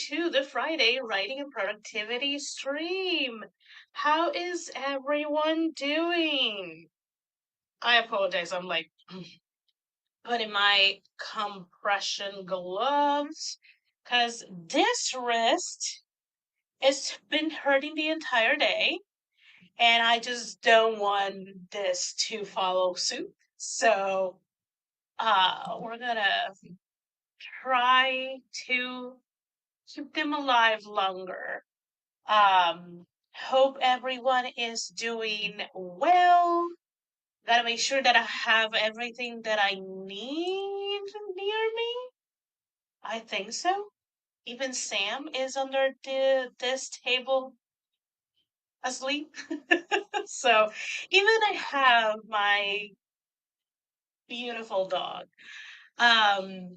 to the Friday Writing and Productivity stream. How is everyone doing? I apologize, I'm like putting my compression gloves because this wrist has been hurting the entire day, and I just don't want this to follow suit. So, we're gonna try to keep them alive longer. Hope everyone is doing well. Gotta make sure that I have everything that I need near me. I think so. Even Sam is under this table asleep. So even I have my beautiful dog. Um,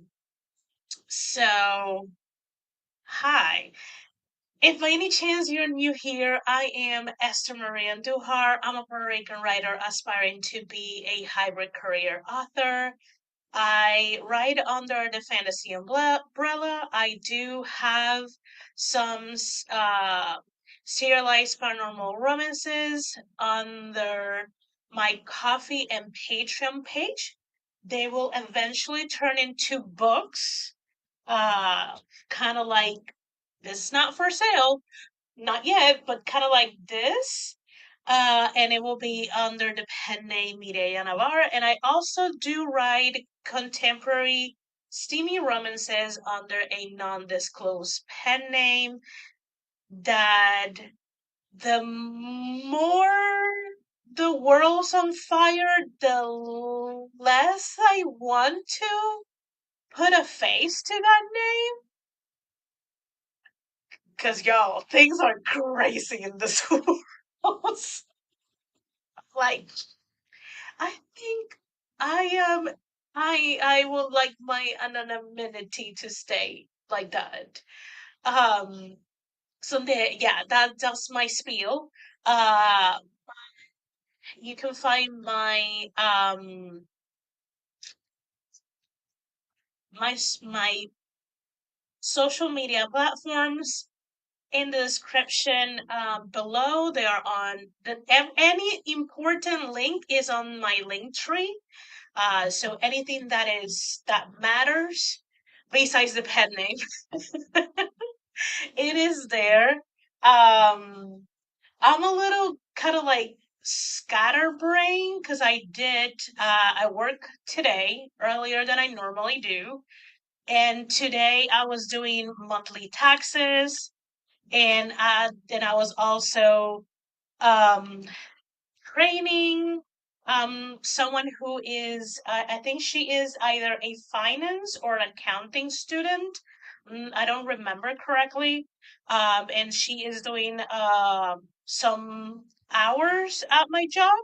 so hi. If by any chance you're new here, I am Esther Maria Andujar. I'm a Puerto Rican writer aspiring to be a hybrid career author. I write under the fantasy umbrella. I do have some serialized paranormal romances under my Coffee and Patreon page. They will eventually turn into books, uh, kind of like this is not for sale, not yet, but kind of like this. And it will be under the pen name Mireya Navarre. And I also do write contemporary steamy romances under a non-disclosed pen name that the more the world's on fire, the less I want to put a face to that name. Because, y'all, things are crazy in this world. Like, I think I am. I would like my anonymity to stay like that. Um, someday, yeah, that's my spiel. Uh, you can find my social media platforms in the description below. They are on any important link is on my link tree. So anything that matters besides the pet name, it is there. I'm a little kind of like scatterbrained because I work today earlier than I normally do, and today I was doing monthly taxes, and then I was also um training someone who is I think she is either a finance or an accounting student. I don't remember correctly. And she is doing some hours at my job.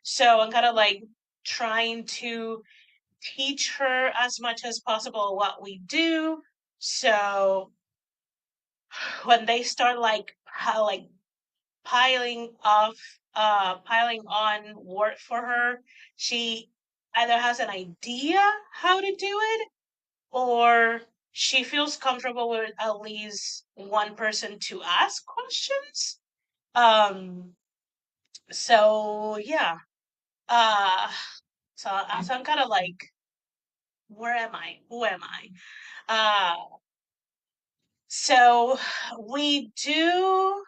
So I'm kind of like trying to teach her as much as possible what we do. So when they start like how like piling on work for her, she either has an idea how to do it, or she feels comfortable with at least one person to ask questions. um so yeah. uh so I'm kind of like, where am I, who am I? So we do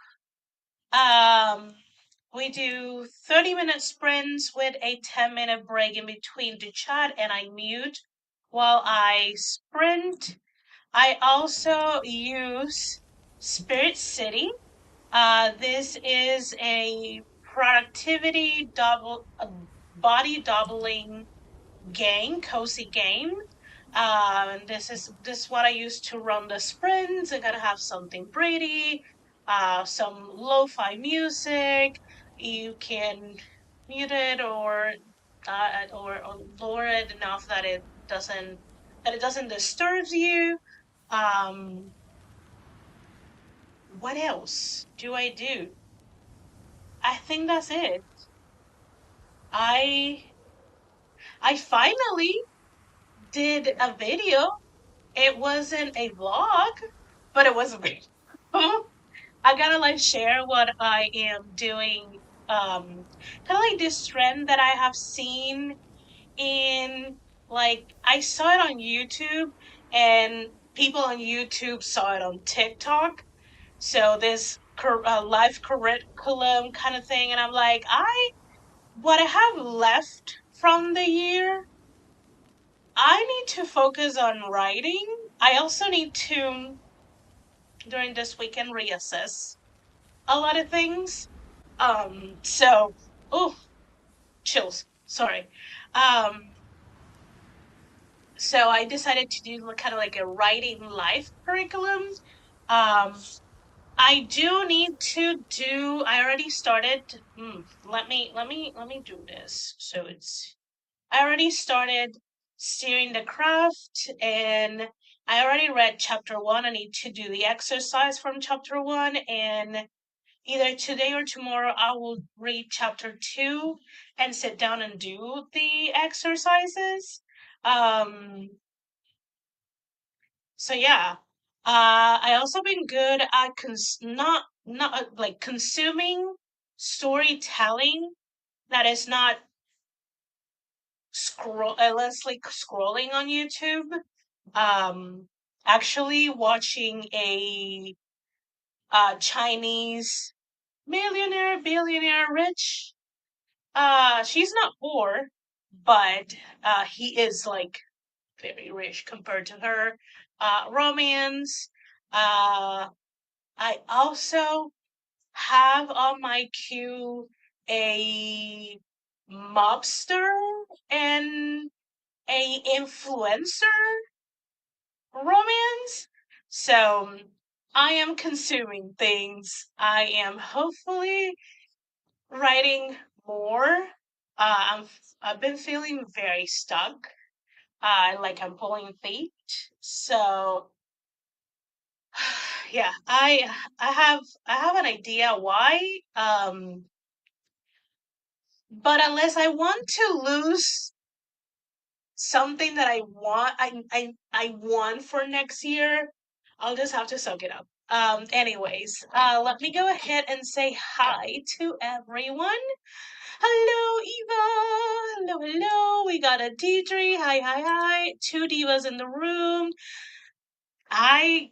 um we do 30-minute sprints with a 10-minute break in between to chat, and I mute while I sprint. I also use Spirit City. This is a productivity body doubling cozy game. And this is what I use to run the sprints. I gotta have something pretty, some lo-fi music. You can mute it or lower it enough that it doesn't disturb you. Um, what else do I do? I think that's it. I I finally did a video. It wasn't a vlog. but it was me. I gotta like share what I am doing. Kind of like this trend that I have seen in I saw it on YouTube and people on YouTube saw it on TikTok. So this life curriculum kind of thing, and I'm like, what I have left from the year, I need to focus on writing. I also need to during this weekend reassess a lot of things. So, oh, chills. Sorry. Um, so I decided to do kind of like a writing life curriculum. Um, I do need to do. I already started. Let me do this. So it's. I already started steering the craft, and I already read chapter one. I need to do the exercise from chapter one, and either today or tomorrow I will read chapter two and sit down and do the exercises. Um, so yeah. I also been good at not like consuming storytelling that is not endlessly scrolling on YouTube. Um, Actually watching a Chinese millionaire, billionaire, rich. She's not poor, but he is like very rich compared to her. Romance. Uh, I also have on my queue a mobster and a influencer romance. So I am consuming things. I am hopefully writing more. I've been feeling very stuck. Like I'm pulling teeth. So yeah, I have an idea why. But unless I want to lose something that I want for next year, I'll just have to soak it up. Anyways, let me go ahead and say hi to everyone. Hello, Eva. Hello, hello. We got a Deidre. Hi, hi, hi. Two divas in the room. I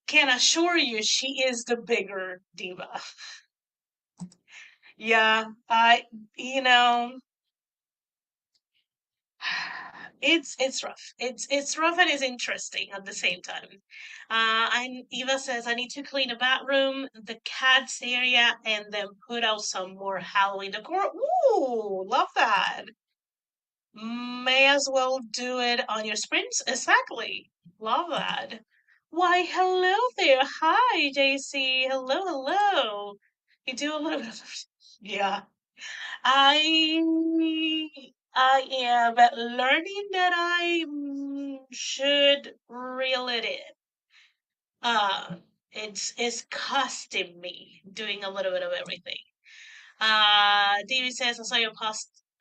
can assure you she is the bigger diva. Yeah, you know, it's rough. It's rough and it's interesting at the same time. And Eva says I need to clean the bathroom, the cats area, and then put out some more Halloween decor. Ooh, love that. May as well do it on your sprints. Exactly. Love that. Why, hello there. Hi, JC. Hello, hello. You do a little bit of yeah. I I am learning that I should reel it in. Uh, it's costing me doing a little bit of everything. David says I saw you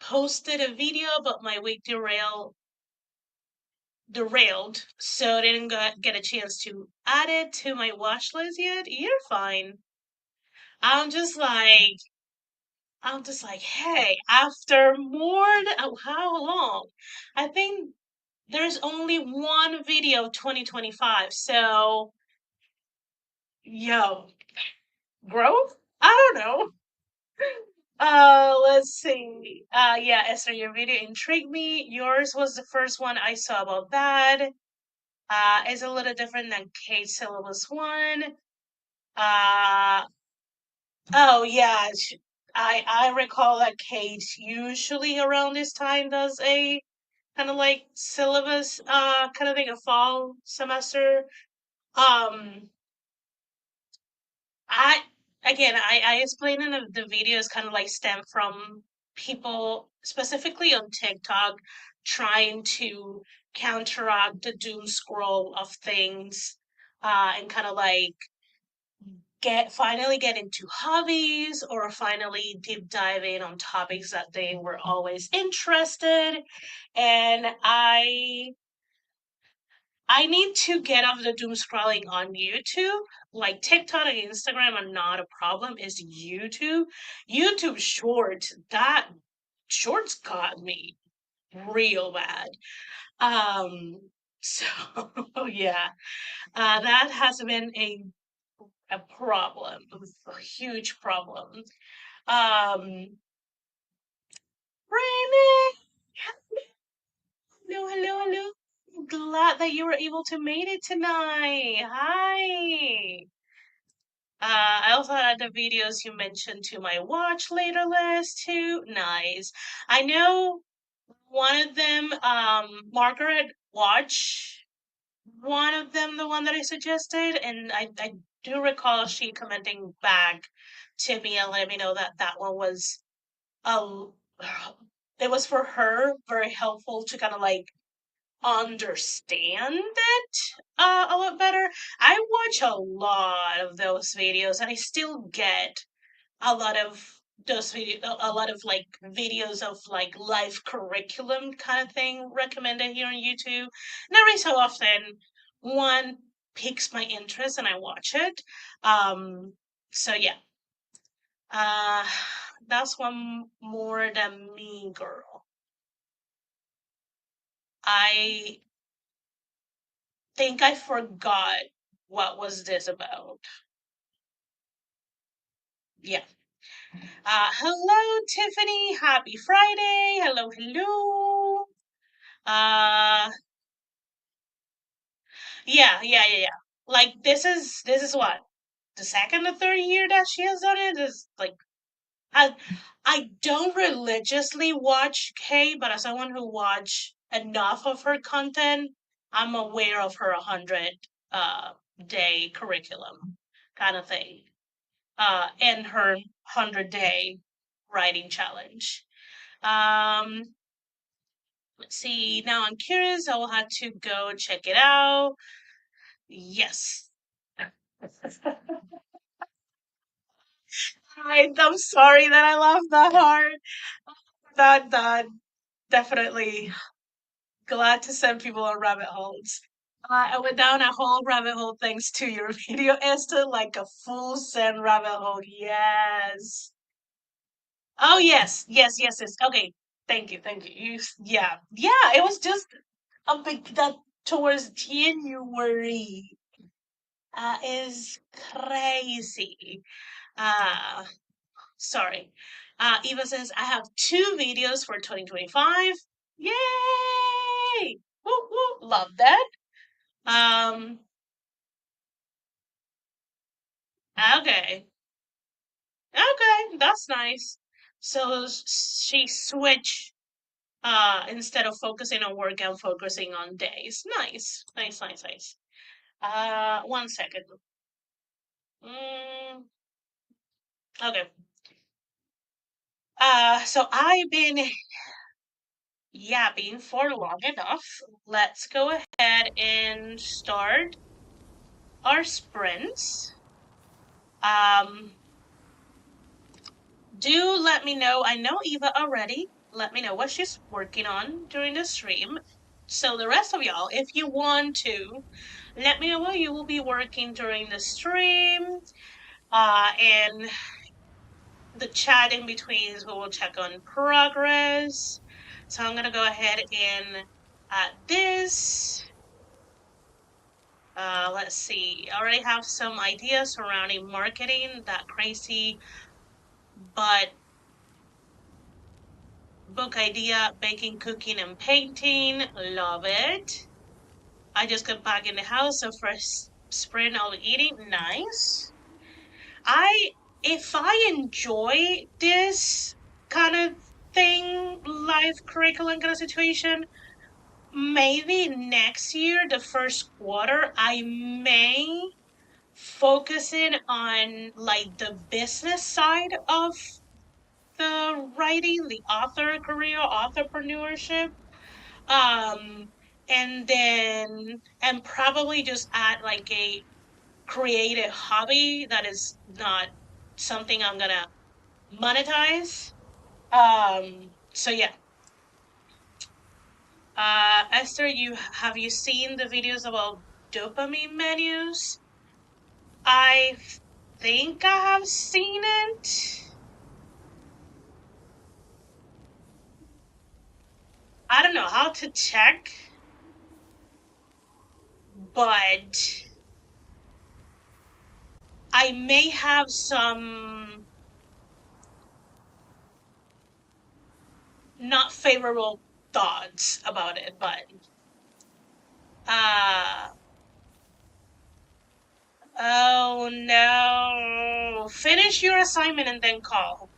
posted a video, but my week derailed, so I didn't get a chance to add it to my watch list yet. You're fine. I'm just like I'm just like, hey, after more than how long? I think there's only one video 2025. So, yo, growth? I don't know. Let's see. Yeah, Esther, your video intrigued me. Yours was the first one I saw about that. It's a little different than Kate's syllabus one. Uh, oh yeah, I recall that Kate usually around this time does a kind of like syllabus kind of thing, a fall semester. Um, I I explained in the videos kind of like stem from people specifically on TikTok trying to counteract the doom scroll of things and kind of like get into hobbies or finally deep dive in on topics that they were always interested. And I need to get off the doom scrolling on YouTube. Like TikTok and Instagram are not a problem. It's YouTube. YouTube Shorts. That Shorts got me real bad. Um, so yeah, that has been a problem, a huge problem. Um, Raymond, hello, hello, hello. Glad that you were able to make it tonight. Hi. I also had the videos you mentioned to my watch later list too. Nice. I know one of them, Margaret watch one of them, the one that I suggested, and I do recall she commenting back to me and letting me know that that one was um it was for her very helpful to kind of like understand it a lot better. I watch a lot of those videos and I still get a lot of those video a lot of like videos of like life curriculum kind of thing recommended here on YouTube. And every so often one piques my interest and I watch it. So yeah. Uh that's one more than me, girl. I think I forgot what was this about. Yeah. Hello, Tiffany. Happy Friday. Hello, hello. Uh, yeah. Like this is what the second or third year that she has done it is like I I don't religiously watch Kay, but as someone who watch enough of her content, I'm aware of her 100 day curriculum kind of thing. And her 100 day writing challenge. Um, let's see. Now I'm curious. I will have to go check it out. Yes. I'm sorry that I laughed that hard. That definitely glad to send people on rabbit holes. I went down a whole rabbit hole thanks to your video, Esther, like a full send rabbit hole. Yes. Oh yes. Okay, thank you. Yeah. It was just a big that towards January. Is crazy. Uh, sorry. Eva says I have two videos for 2025. Yay! Woo woo! Love that. Um. Okay. Okay, that's nice. So she switched instead of focusing on work and focusing on days. Nice. 1 second. Mm, okay. So I've been yapping for long enough. Let's go ahead and start our sprints. Um, do let me know. I know Eva already. Let me know what she's working on during the stream. So the rest of y'all, if you want to, let me know what you will be working during the stream. And the chat in betweens, we will check on progress. So I'm gonna go ahead and add this. Let's see. I already have some ideas surrounding marketing. That crazy, but book idea: baking, cooking, and painting. Love it. I just got back in the house, so first sprint I'll be eating. Nice. I if I enjoy this kind of thing, life curriculum kind of situation, maybe next year, the first quarter, I may focus in on like the business side of the writing, the author career, authorpreneurship. Um, and probably just add like a creative hobby that is not something I'm gonna monetize. So yeah. Esther, you seen the videos about dopamine menus? I think I have seen it. I don't know how to check, but I may have some not favorable thoughts about it, but uh oh no. Finish your assignment and then call.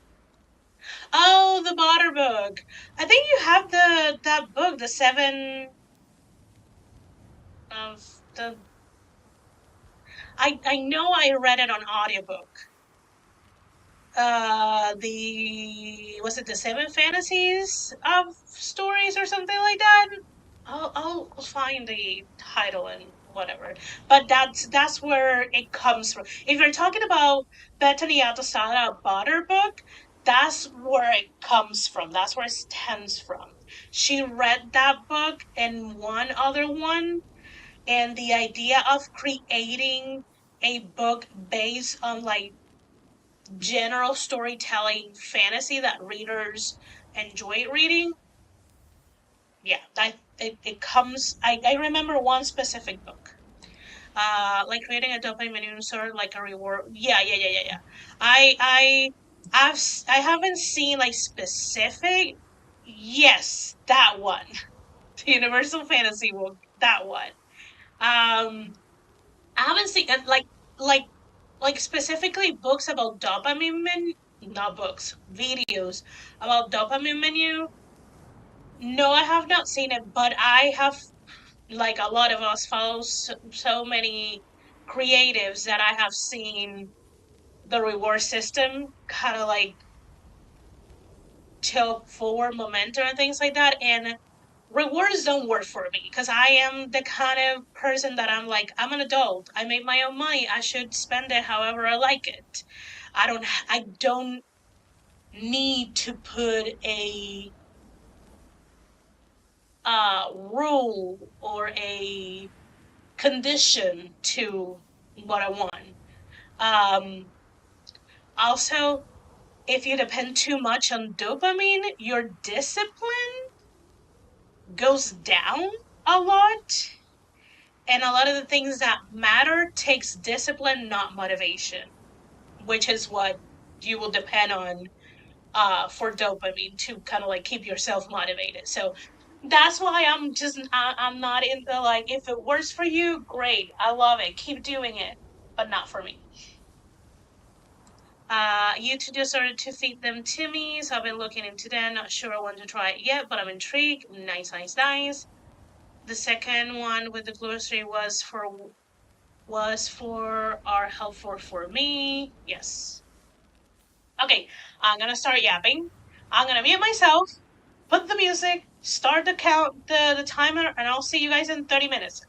Oh, the Potter book. I think you have that book, the seven of the I know I read it on audiobook. The was it the seven fantasies of stories or something like that? I'll find the title and whatever. But that's where it comes from. If you're talking about Bethany Altosada Butter book, that's where it comes from. That's where it stems from. She read that book and one other one, and the idea of creating a book based on like general storytelling fantasy that readers enjoy reading. Yeah, it comes. I remember one specific book. Like creating a dopamine sort of like a reward. Yeah. I I haven't seen like specific. Yes, that one. The Universal Fantasy book. That one. I haven't seen like like specifically books about dopamine menu. Not books, videos about dopamine menu. No, I have not seen it, but I have, like a lot of us, follow so many creatives that I have seen the reward system kind of like tilt forward momentum and things like that. And rewards don't work for me because I am the kind of person that I'm like, I'm an adult. I make my own money. I should spend it however I like it. I don't need to put a rule or a condition to what I want. Um, Also, if you depend too much on dopamine, your discipline goes down a lot. And a lot of the things that matter takes discipline, not motivation, which is what you will depend on for dopamine to kind of like keep yourself motivated. So that's why I'm not in the like, if it works for you, great, I love it, keep doing it, but not for me. YouTube just started to feed them to me, so I've been looking into them. Not sure I want to try it yet, but I'm intrigued. Nice. The second one with the glossary was for our helpful for me. Yes. Okay, I'm gonna start yapping. I'm gonna mute myself, put the music, start the count, the timer, and I'll see you guys in 30 minutes.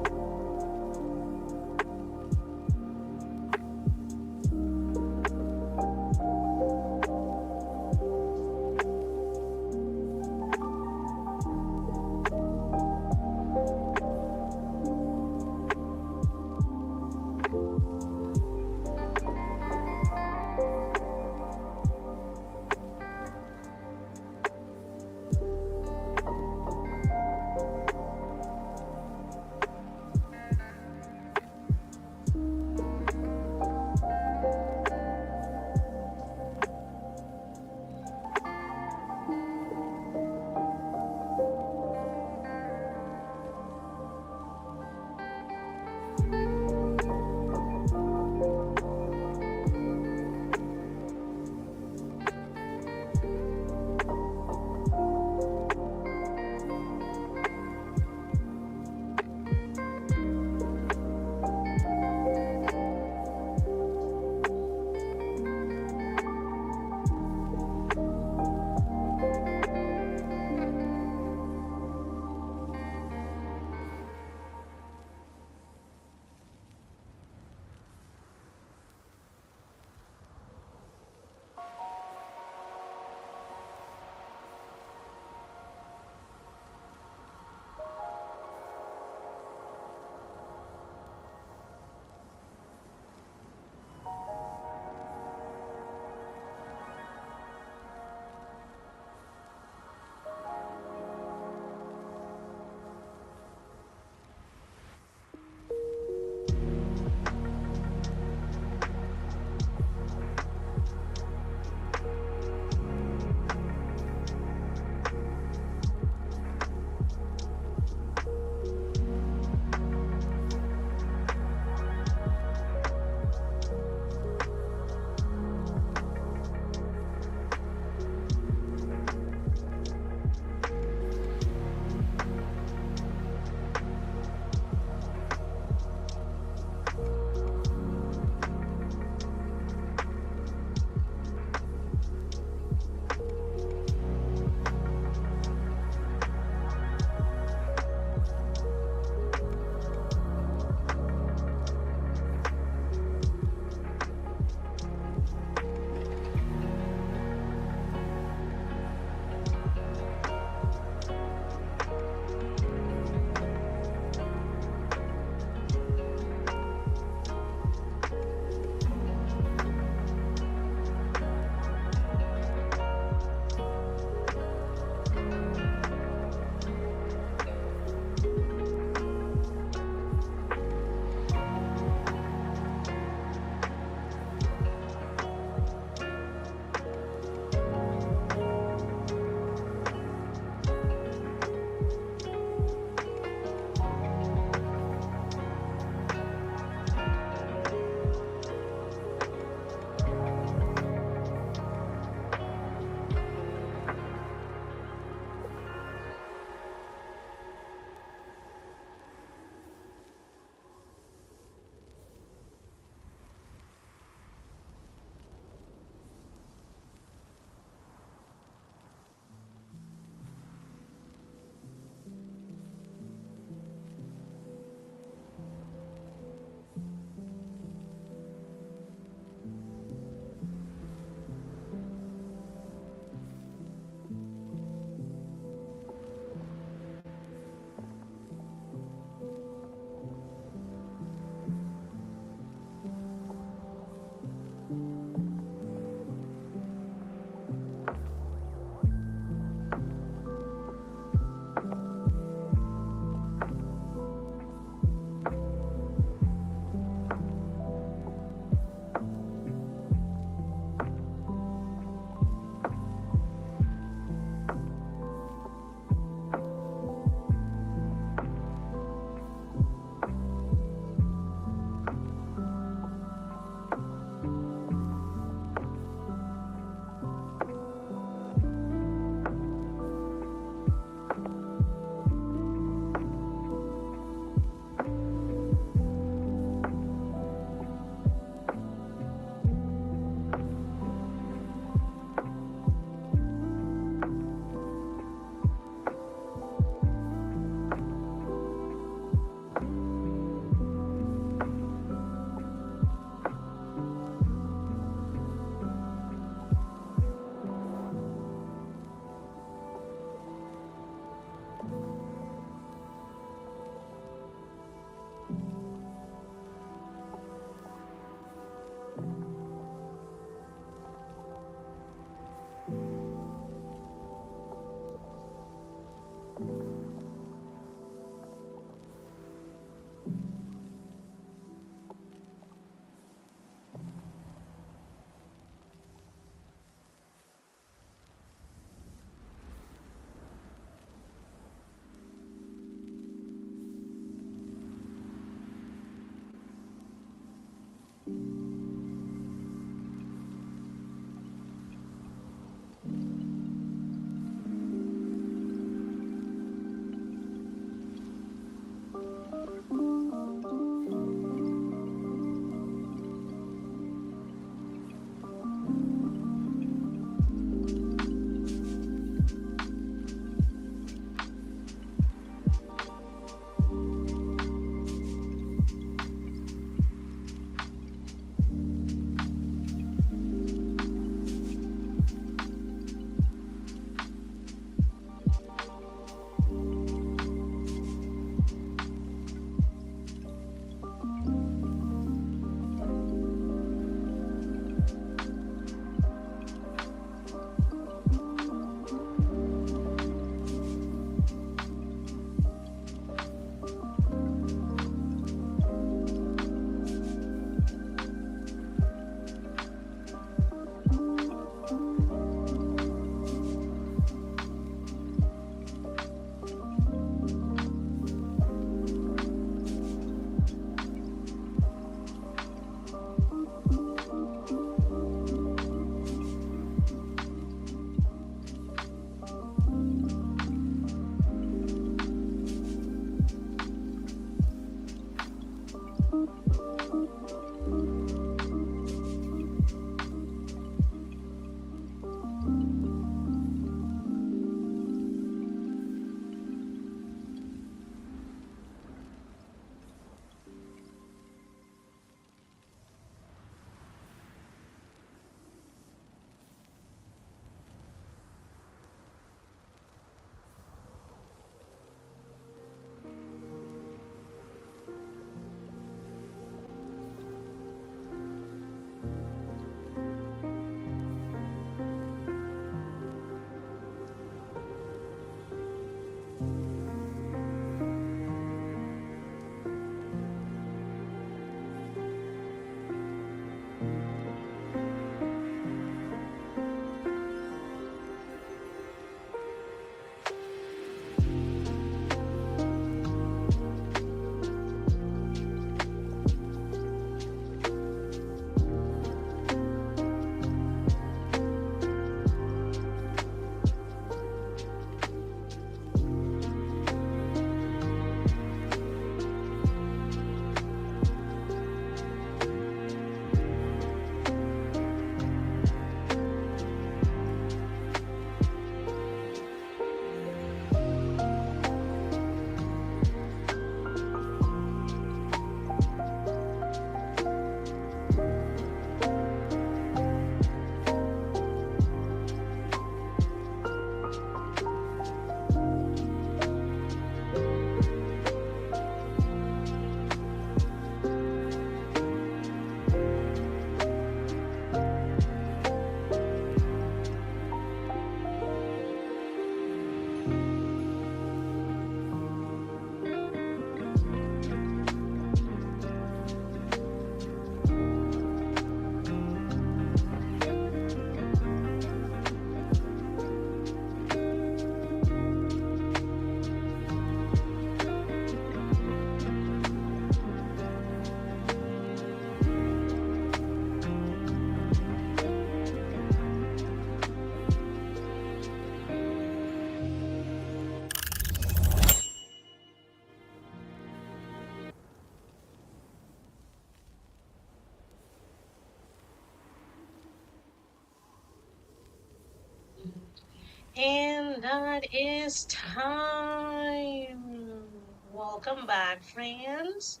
And that is time. Welcome back, friends.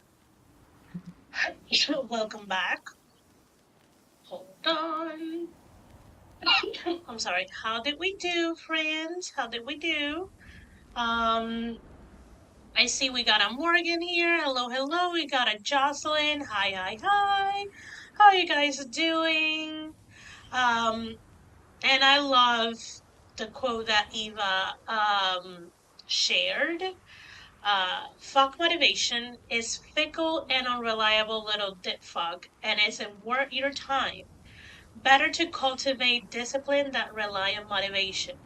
Welcome back. Hold on. I'm sorry. How did we do, friends? How did we do? Um, I see we got a Morgan here. Hello, hello. We got a Jocelyn. Hi, hi, hi. How you guys doing? Um, and I love the quote that Eva shared. Fuck motivation is fickle and unreliable little dit fuck, and isn't worth your time. Better to cultivate discipline than rely on motivation.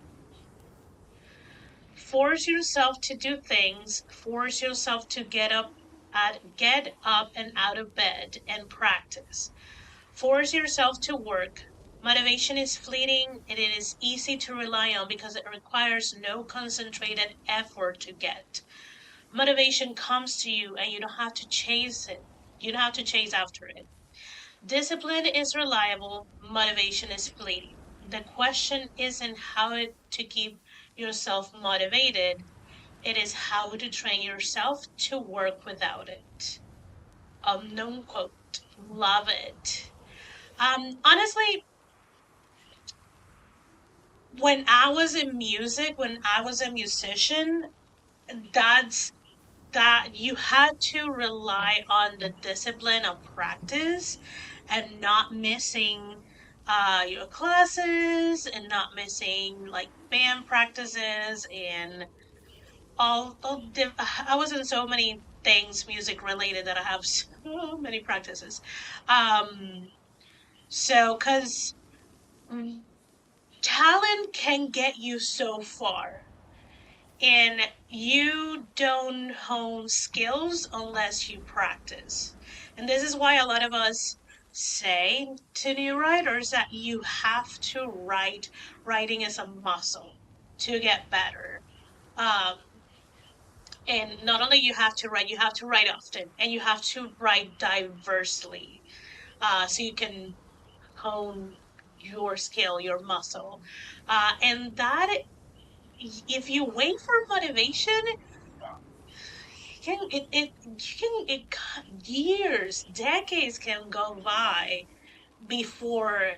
Force yourself to do things. Force yourself to get up and out of bed and practice. Force yourself to work. Motivation is fleeting and it is easy to rely on because it requires no concentrated effort to get. Motivation comes to you and you don't have to chase it. You don't have to chase after it. Discipline is reliable, motivation is fleeting. The question isn't to keep yourself motivated, it is how to train yourself to work without it. Unknown quote. Love it. Honestly, when I was a musician, that's that you had to rely on the discipline of practice and not missing your classes and not missing like band practices and I was in so many things music related that I have so many practices. Um, so because talent can get you so far and you don't hone skills unless you practice. And this is why a lot of us say to new writers that you have to write. Writing is a muscle to get better. Um, and not only you have to write often, and you have to write diversely, so you can hone your skill, your muscle, and that if you wait for motivation, years, decades can go by before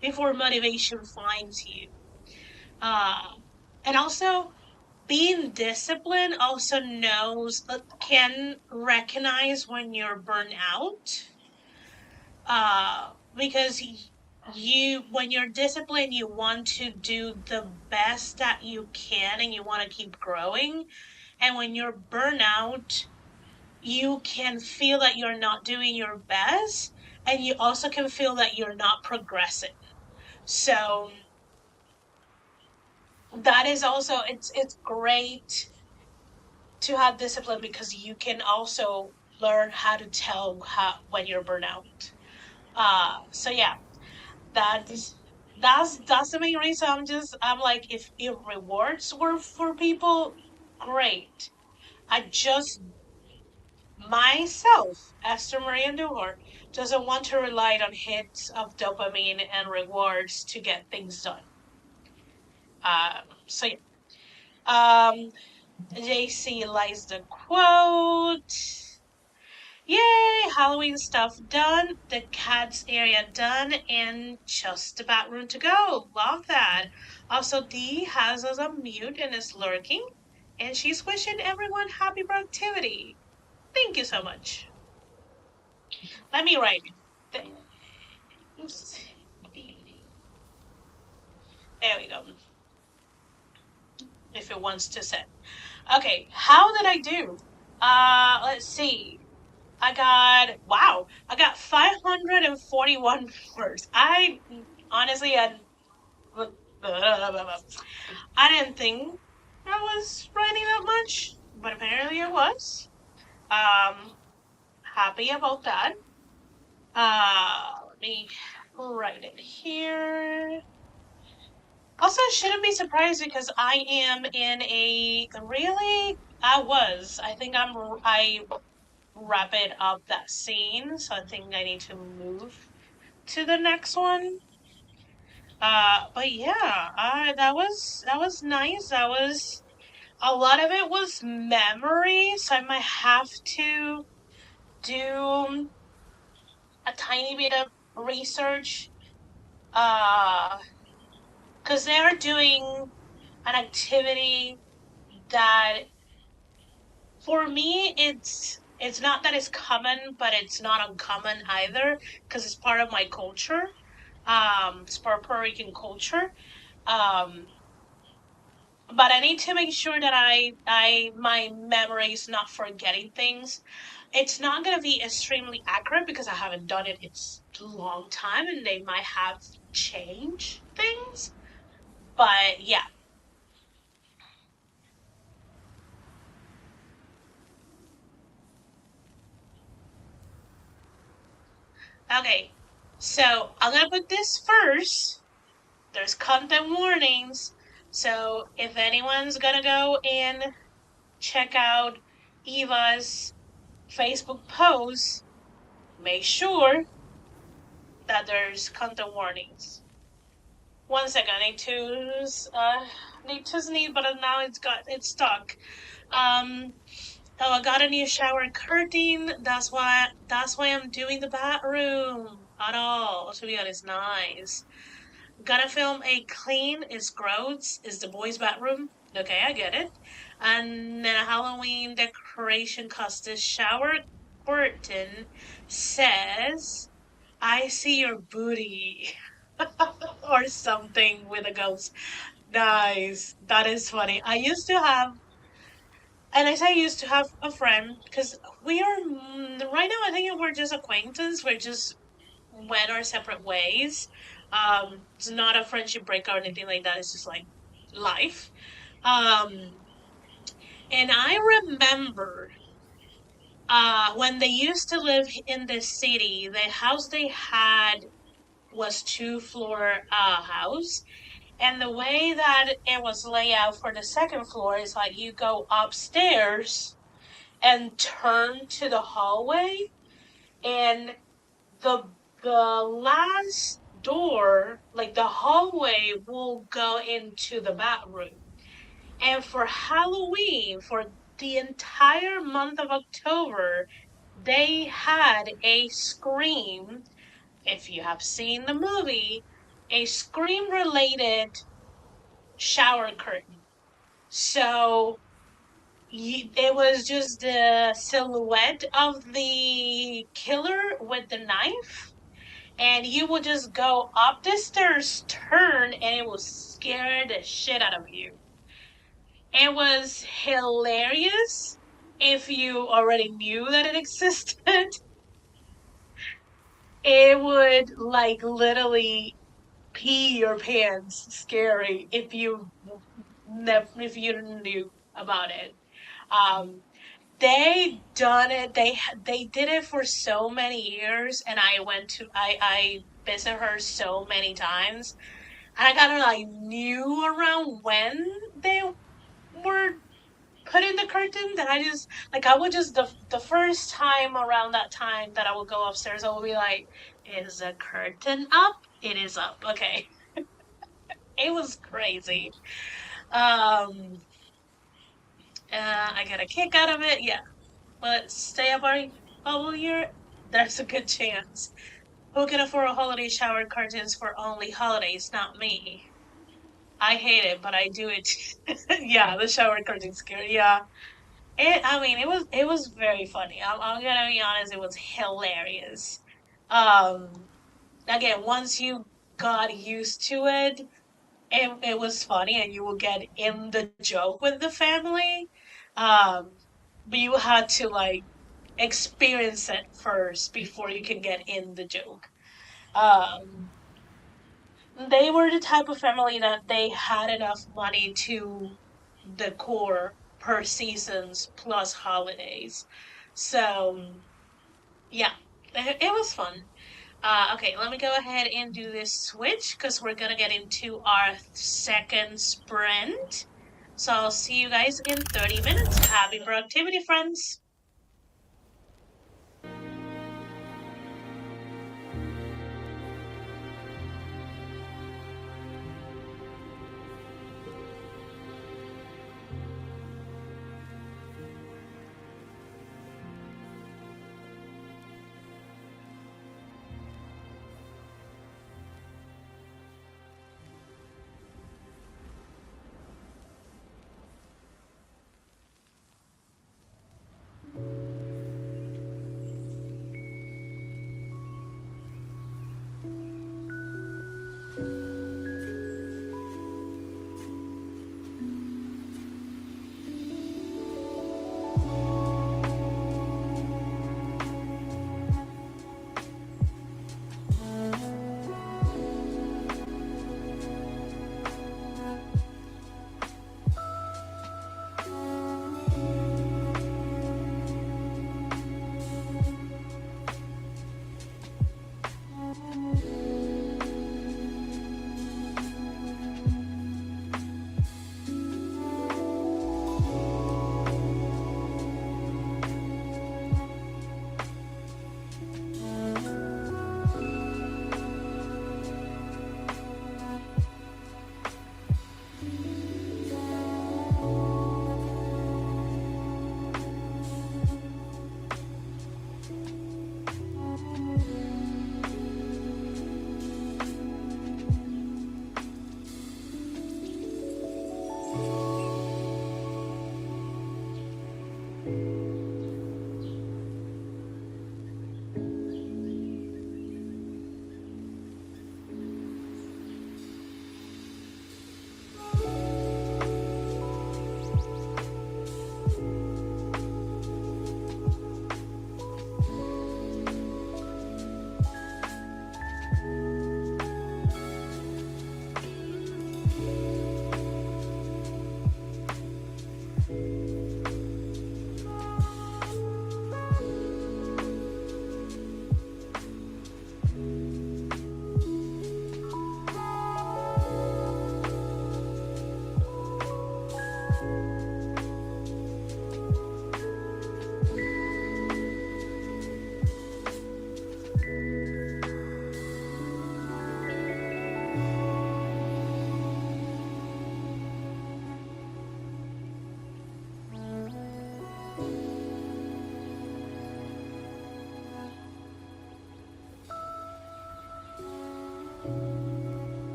before motivation finds you. Uh, and also being disciplined also can recognize when you're burnt out. Because when you're disciplined, you want to do the best that you can and you want to keep growing. And when you're burnout, you can feel that you're not doing your best and you also can feel that you're not progressing. So that is also it's great to have discipline because you can also learn how to tell how when you're burnout. So yeah, that's that's the main reason I'm like if rewards were for people, great. I just myself, Esther Maria Newhart, doesn't want to rely on hits of dopamine and rewards to get things done. So yeah. JC likes the quote. Yay! Halloween stuff done, the cats area done, and just about room to go. Love that. Also, Dee has us on mute and is lurking, and she's wishing everyone happy productivity. Thank you so much. Let me write it. There we go. If it wants to send. Okay, how did I do? Let's see. I got 541 words. I honestly had, I didn't think I was writing that much, but apparently I was. Um, Happy about that. Let me write it here. Also, shouldn't be surprised because I am in a really. I think I wrap it up that scene, so I think I need to move to the next one. But yeah, that was nice. That was a lot of it was memory, so I might have to do a tiny bit of research. Uh, because they are doing an activity that for me it's not that it's common, but it's not uncommon either because it's part of my culture. It's part of Puerto Rican culture. Um, but I need to make sure that I my memory is not forgetting things. It's not gonna be extremely accurate because I haven't done it. It's a long time, and they might have changed things. But yeah, okay. So I'm gonna put this first. There's content warnings. So if anyone's gonna go and check out Eva's Facebook post, make sure that there's content warnings. One second, need to sneeze, but now it's stuck. Um, oh, I got a new shower curtain. That's why I'm doing the bathroom at all. To be honest, nice. Gotta film a clean is gross is the boys' bathroom. Okay, I get it. And then a Halloween decoration cost this shower curtain says I see your booty or something with a ghost. Nice. That is funny. I used to have, and I say I used to have a friend because we are right now. I think we're just acquaintances. We're just went our separate ways. It's not a friendship breakup or anything like that. It's just like life. Um, and I remember when they used to live in this city, the house they had was two-floor house. And the way that it was laid out for the second floor is like you go upstairs and turn to the hallway, and the the last door, like the hallway, will go into the bathroom. And for Halloween, for the entire month of October, they had a Scream, if you have seen the movie, a Scream related shower curtain. So it was just the silhouette of the killer with the knife, and you would just go up the stairs, turn, and it will scare the shit out of you. It was hilarious if you already knew that it existed. It would like literally pee your pants scary if you knew about it. Um, they done it. They did it for so many years, and I visit her so many times, and I kind of like knew around when they were putting the curtain that I just like I would just the first time around that time that I would go upstairs, I would be like, "Is the curtain up? It is up." Okay, it was crazy. Um, I got a kick out of it. Yeah, but stay up all year. There's a good chance. Who can afford a holiday shower curtains for only holidays? Not me. I hate it, but I do it. Yeah, the shower curtain scare. Yeah, I mean, it was very funny. I'm gonna be honest, it was hilarious. Um, Again, once you got used to it, it was funny, and you will get in the joke with the family. Um, but you had to like experience it first before you can get in the joke. Um, they were the type of family that they had enough money to decor per seasons plus holidays. So yeah, it was fun. Okay, let me go ahead and do this switch because we're gonna get into our second sprint. So I'll see you guys in 30 minutes. Happy productivity, friends.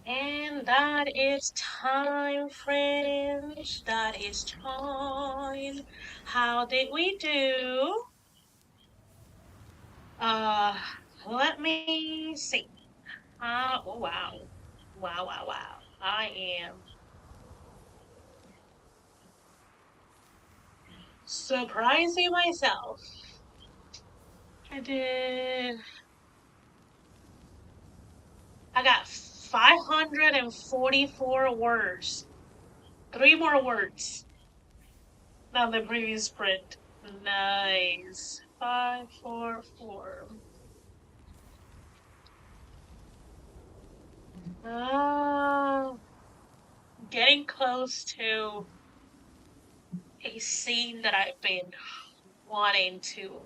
And that is time, friends. That is time. How did we do? Uh, Let me see. Oh wow. Wow, wow, wow. I am surprising myself. I got 544 words. Three more words than the previous sprint. Nice. 544. Oh, getting close to a scene that I've been wanting to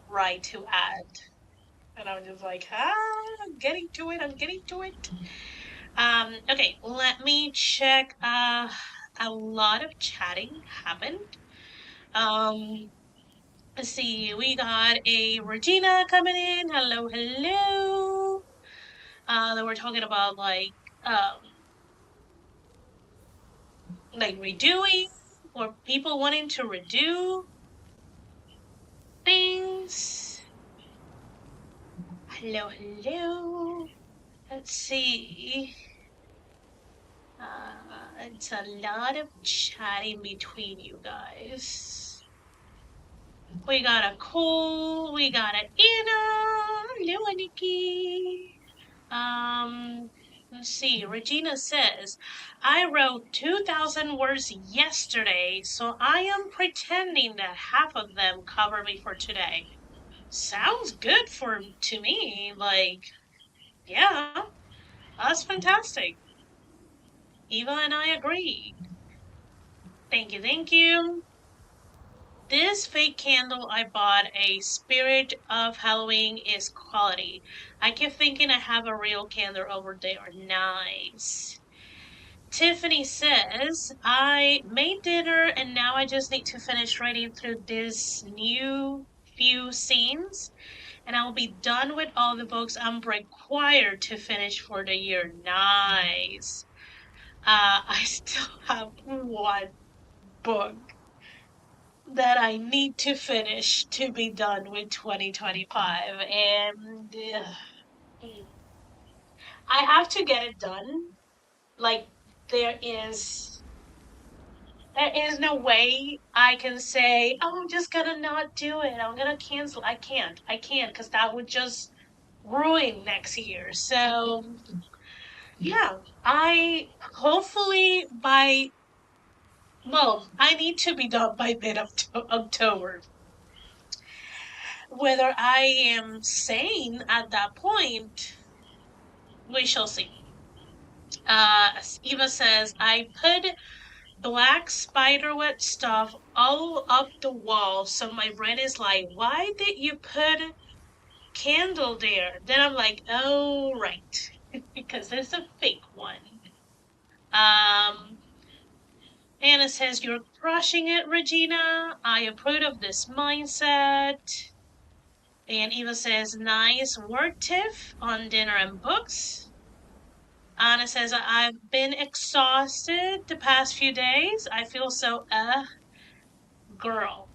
write to add. And I'm just like, I'm getting to it, I'm getting to it. Okay, let me check. A lot of chatting happened. Um, let's see, we got a Regina coming in. Hello, hello. That we're talking about um like redoing or people wanting to redo things. Hello, hello. Let's see. It's a lot of chatting between you guys. We got a Cole, we got an Anna, hello, Nikki. Um, let's see. Regina says, I wrote 2,000 words yesterday, so I am pretending that half of them cover me for today. Sounds good to me. Like, yeah, that's fantastic. Eva and I agree. Thank you, thank you. This fake candle I bought, a spirit of Halloween, is quality. I keep thinking I have a real candle over there. Nice. Tiffany says, I made dinner and now I just need to finish reading through this new few scenes and I'll be done with all the books I'm required to finish for the year. Nice. I still have one book that I need to finish to be done with 2025, and I have to get it done. Like there is there is no way I can say, "Oh, I'm just gonna not do it. I'm gonna cancel." I can't. I can't because that would just ruin next year. So yeah, I hopefully by well, I need to be done by mid October. Whether I am sane at that point, we shall see. Eva says, I put black spiderweb stuff all up the wall, so my brain is like, why did you put a candle there? Then I'm like, oh, right, because there's a fake one. Um, Anna says, you're crushing it, Regina. I approve of this mindset. And Eva says, nice work, Tiff, on dinner and books. Anna says, I've been exhausted the past few days. I feel so, girl.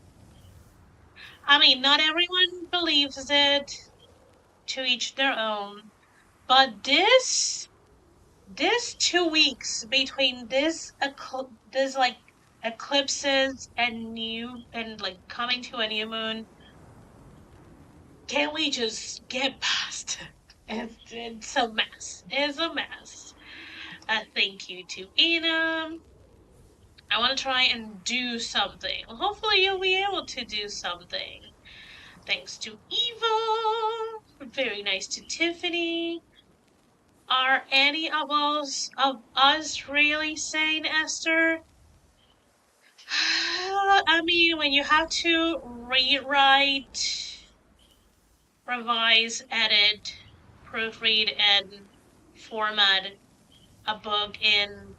I mean, not everyone believes it, to each their own. But this 2 weeks between this like eclipses and new and like coming to a new moon, can we just get past it? It's a mess. It's a mess. Thank you to Ina. I want to try and do something. Well, hopefully you'll be able to do something. Thanks to Eva. Very nice to Tiffany. Are any of us really sane, Esther? I mean, when you have to rewrite, revise, edit, proofread, and format a book in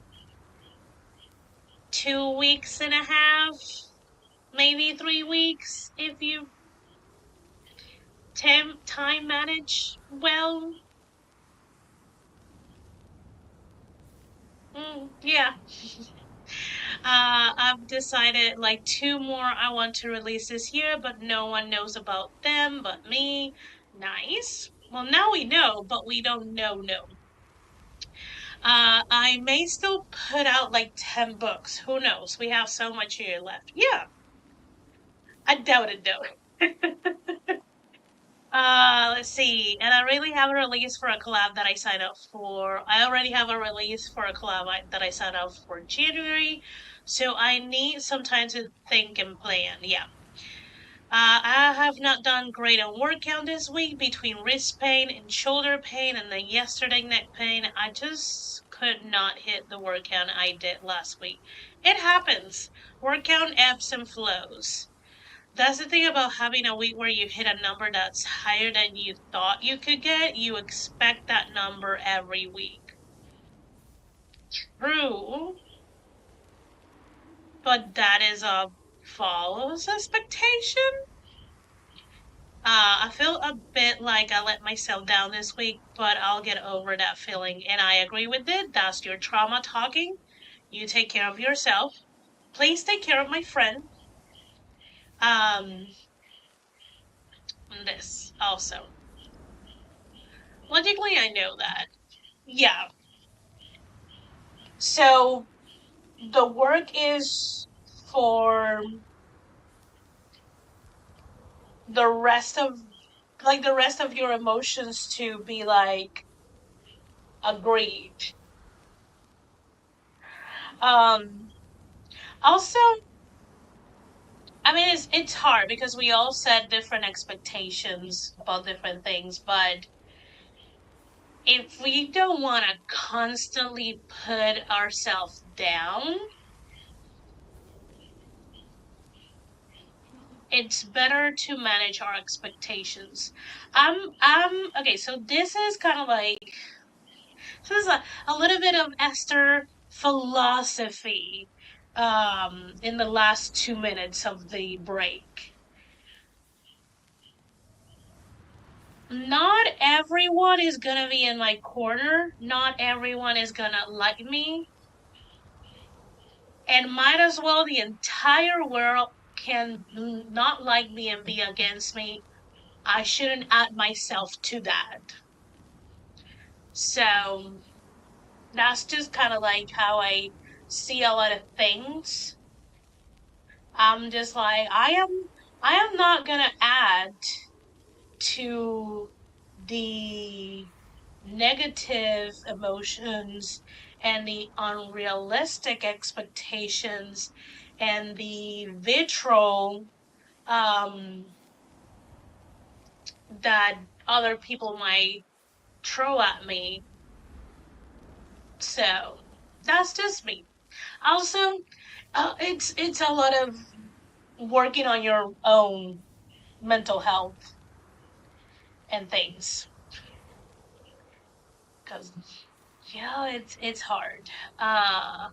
2 weeks and a half, maybe 3 weeks, if you time manage well. Yeah. I've decided like two more I want to release this year, but no one knows about them but me. Nice. Well, now we know, but we don't know. I may still put out like 10 books. Who knows? We have so much year left. Yeah, I doubt it though. Let's see. And I really have a release for a collab that I signed up for. I already have a release for a collab that I signed up for January. So I need some time to think and plan. Yeah. I have not done great on workout this week between wrist pain and shoulder pain and then yesterday neck pain. I just could not hit the workout I did last week. It happens. Workout ebbs and flows. That's the thing about having a week where you hit a number that's higher than you thought you could get. You expect that number every week. True, but that is a false expectation. I feel a bit like I let myself down this week, but I'll get over that feeling. And I agree with it. That's your trauma talking. You take care of yourself. Please take care of my friend. Um, this also. Logically, I know that. Yeah. So the work is for the rest of the rest of your emotions to be like agreed. Um Also, I mean it's hard because we all set different expectations about different things, but if we don't want to constantly put ourselves down, it's better to manage our expectations. Okay, so this is kind of like so this is a little bit of Esther philosophy in the last 2 minutes of the break. not everyone is gonna be in my corner. Not everyone is gonna like me. And might as well the entire world can not like me and be against me. I shouldn't add myself to that. So that's just kind of like how I see a lot of things. I'm just like I am not gonna add to the negative emotions and the unrealistic expectations and the vitriol um, that other people might throw at me. So that's just me. Also, it's a lot of working on your own mental health and things because yeah, it's hard. Uh,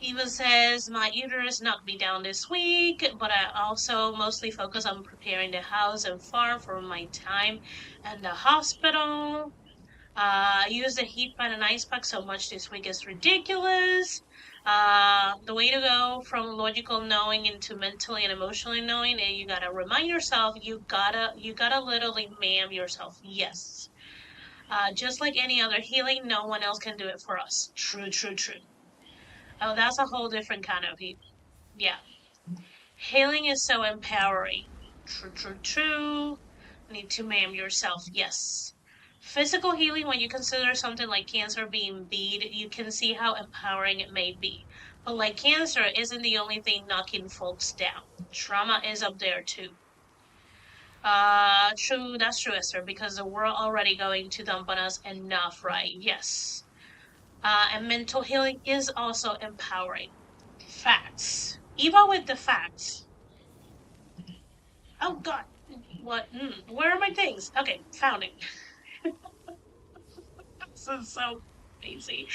Eva says my uterus knocked me down this week, but I also mostly focus on preparing the house and farm for my time and the hospital. I use the heat pad and ice pack so much this week is ridiculous. The way to go from logical knowing into mentally and emotionally knowing, and you gotta remind yourself, you gotta literally ma'am yourself. Yes. Just like any other healing, no one else can do it for us. True, true, true. Oh, that's a whole different kind of heat. Yeah. Healing is so empowering. True, true, true. Need to ma'am yourself. Yes. Physical healing, when you consider something like cancer being beat, you can see how empowering it may be. But like cancer isn't the only thing knocking folks down. Trauma is up there too. True, that's true, Esther, because the world already going to dump on us enough, right? Yes. And mental healing is also empowering. Facts. Even with the facts. Oh God, what? Where are my things? Okay, found it. This is so crazy.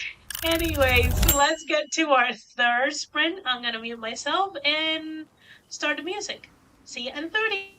Anyways, let's get to our third sprint. I'm gonna mute myself and start the music. See you in 30.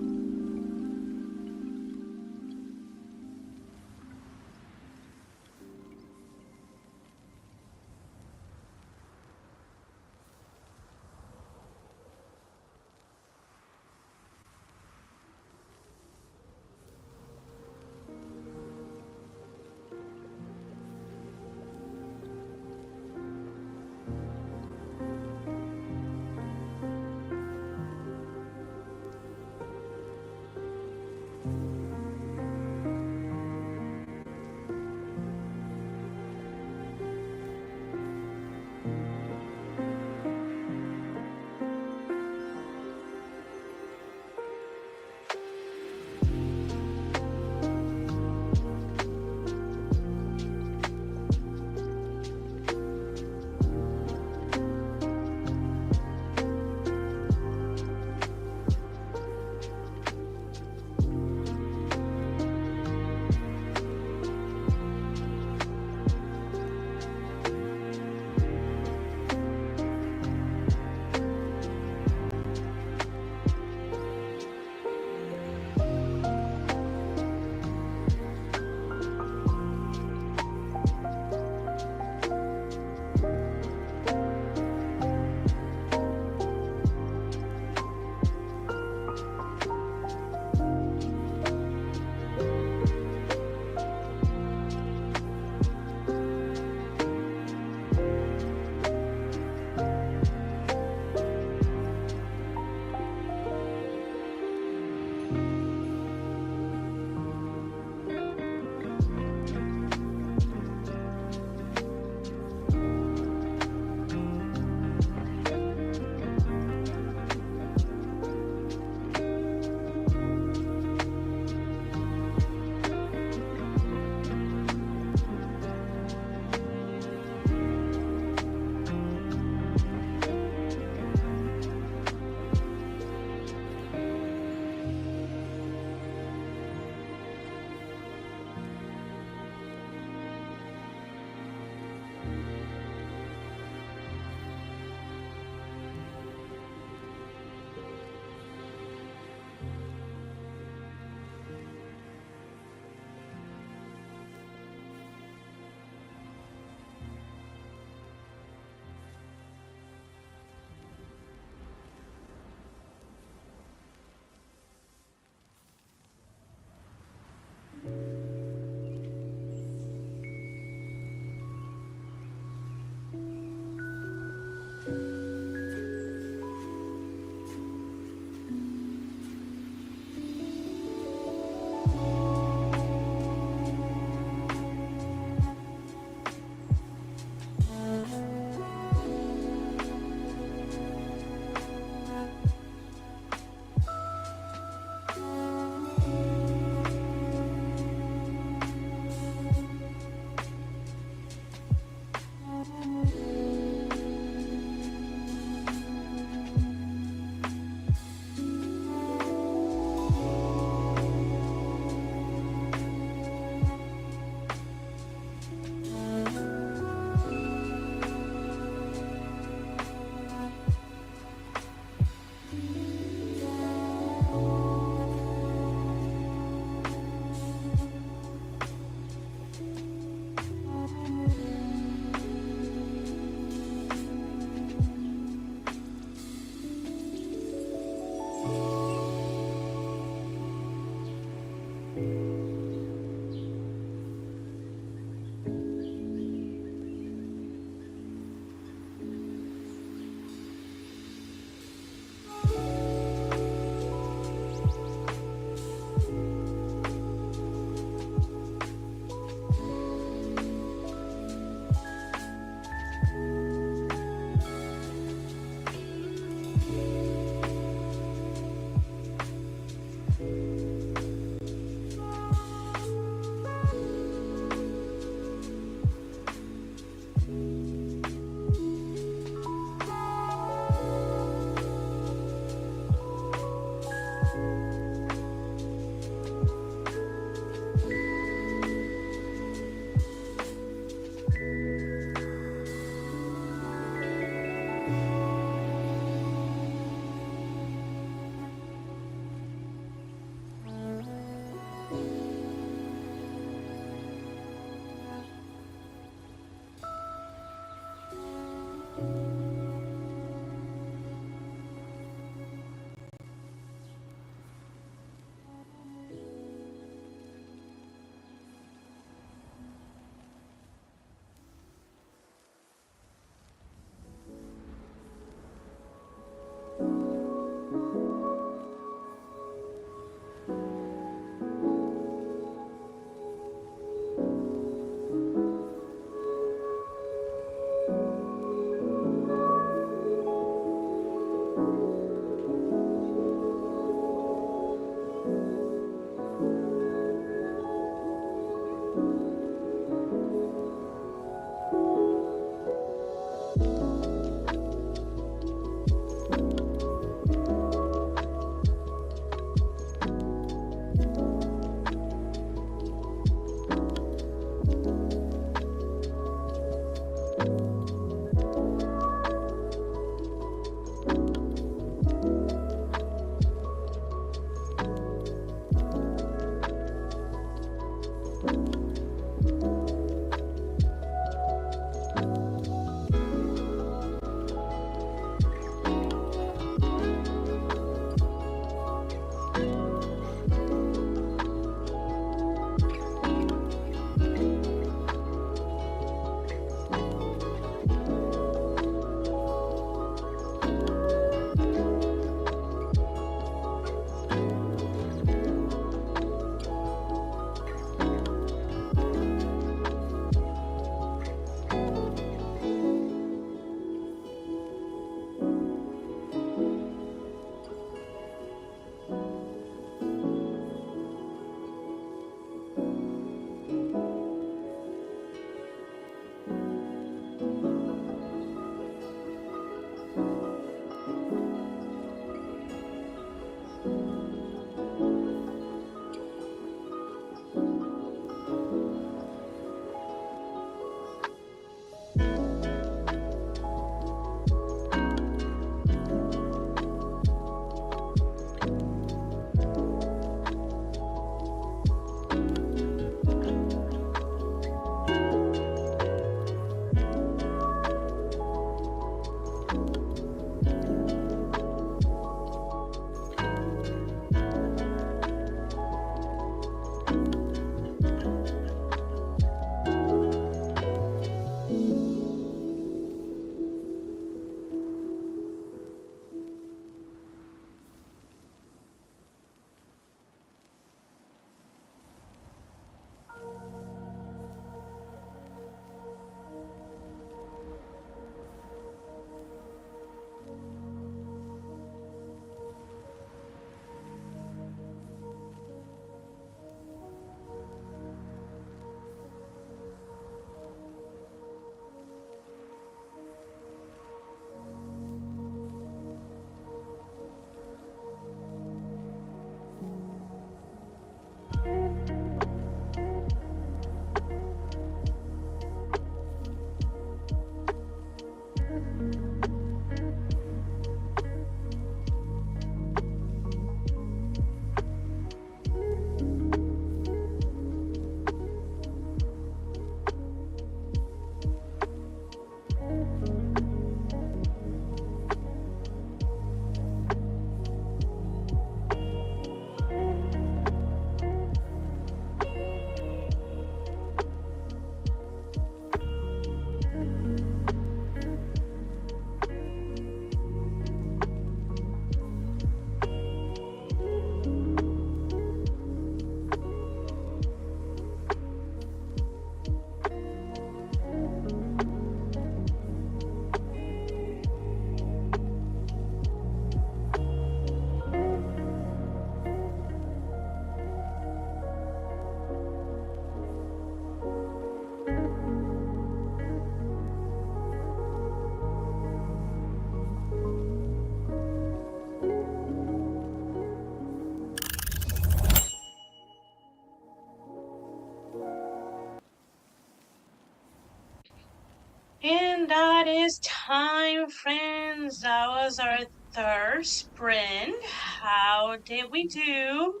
And that is time, friends. That was our third sprint. How did we do?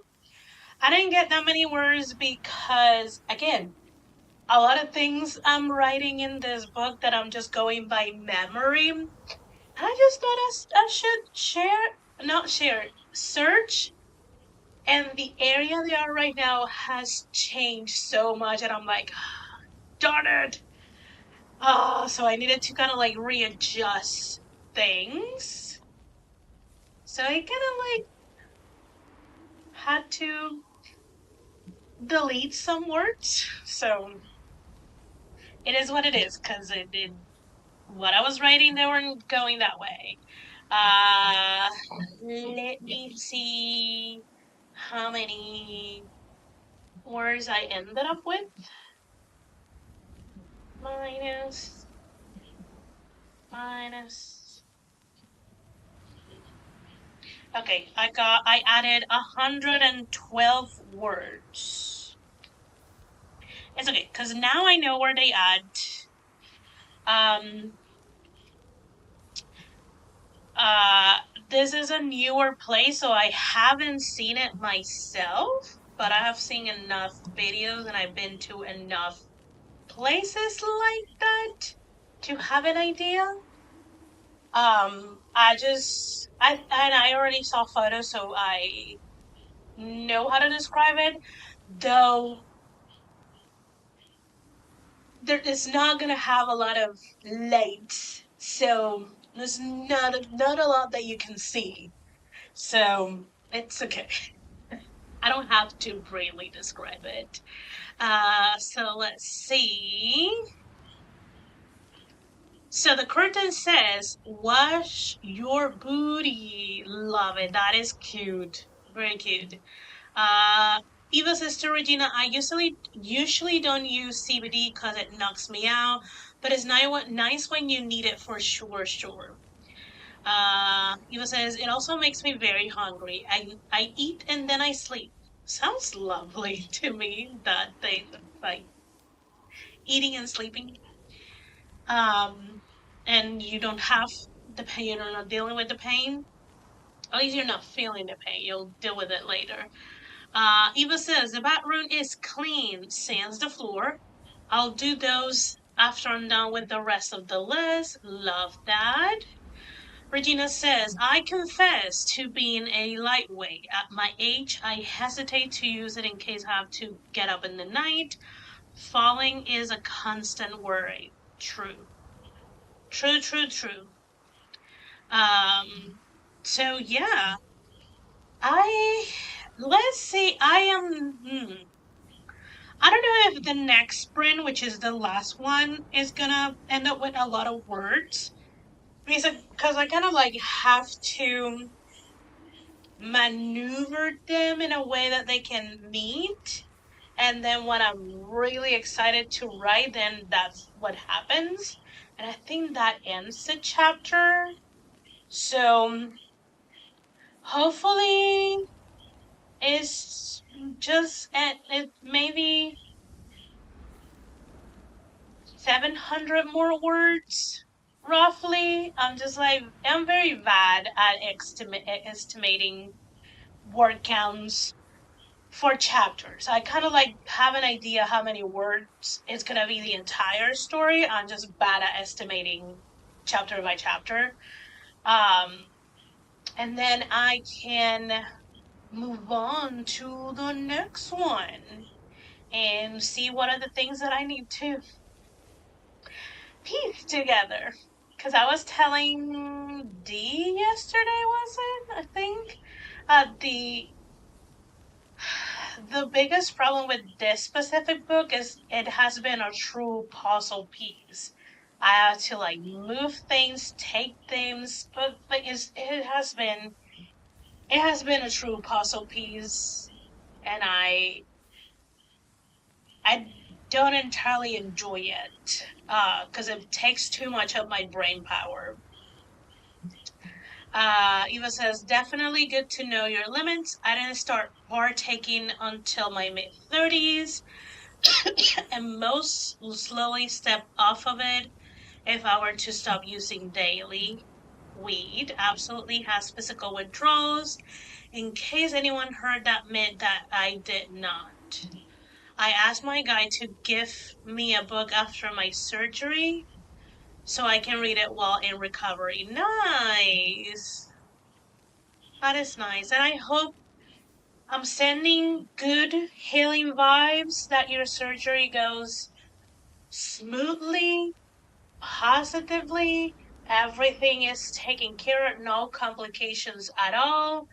I didn't get that many words because, again, a lot of things I'm writing in this book that I'm just going by memory. And I just thought I should not share, search. And the area they are right now has changed so much. And I'm like, darn it. So I needed to kind of like readjust things. So I kind of like had to delete some words. So it is what it is because what I was writing, they weren't going that way. Uh, Let me see how many words I ended up with. Minus, minus. Okay, I added 112 words. It's okay, because now I know where they add. Um, uh, this is a newer place, so I haven't seen it myself, but I have seen enough videos and I've been to enough places like that to have an idea. I already saw photos, so I know how to describe it. Though there is not gonna have a lot of light, so there's not a lot that you can see. So it's okay. I don't have to really describe it. So let's see. So the curtain says, "Wash your booty." Love it. That is cute. Very cute. Uh, Eva says to Regina, "I usually don't use CBD because it knocks me out, but it's nice when you need it for sure, sure." Eva says, "It also makes me very hungry. I eat and then I sleep." Sounds lovely to me that they like eating and sleeping. Um, and you don't have the pain, you're not dealing with the pain. At least you're not feeling the pain. You'll deal with it later. Eva says, "The bathroom is clean, sans the floor. I'll do those after I'm done with the rest of the list." Love that. Regina says, "I confess to being a lightweight. At my age, I hesitate to use it in case I have to get up in the night. Falling is a constant worry." True. True, true, true. Um, so yeah, I, let's see, I don't know if the next sprint, which is the last one, is gonna end up with a lot of words. Because I kind of like have to maneuver them in a way that they can meet. And then when I'm really excited to write, then that's what happens. And I think that ends the chapter. So hopefully it's just at it maybe 700 more words roughly. I'm very bad at estimating word counts for chapters. I kind of like have an idea how many words it's gonna be the entire story. I'm just bad at estimating chapter by chapter. Um, and then I can move on to the next one and see what are the things that I need to piece together. Because I was telling Dee yesterday, was it? I think the biggest problem with this specific book is it has been a true puzzle piece. I had to like move things, take things, but it has been a true puzzle piece, and I don't entirely enjoy it because it takes too much of my brain power. Eva says, "Definitely good to know your limits. I didn't start partaking until my mid-30s and most slowly step off of it if I were to stop using daily weed. Absolutely has physical withdrawals. In case anyone heard that meant that I did not. I asked my guy to give me a book after my surgery so I can read it while in recovery. Nice. That is nice. And I hope I'm sending good healing vibes that your surgery goes smoothly, positively. Everything is taken care of, no complications at all,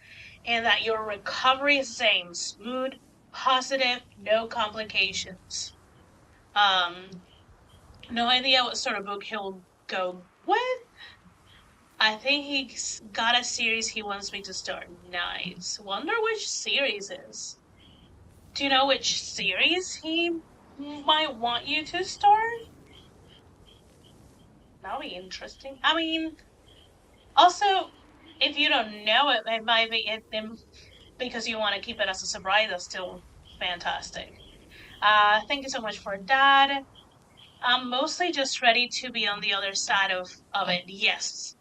and that your recovery is the same, smooth, positive, no complications. Um, no idea what sort of book he'll go with. I think he's got a series he wants me to start. Nice. Wonder which series is. Do you know which series he might want you to start? That'll be interesting. I mean, also, if you don't know it, it might be it because you want to keep it as a surprise. That's still fantastic. Thank you so much for that. I'm mostly just ready to be on the other side of it. Yes,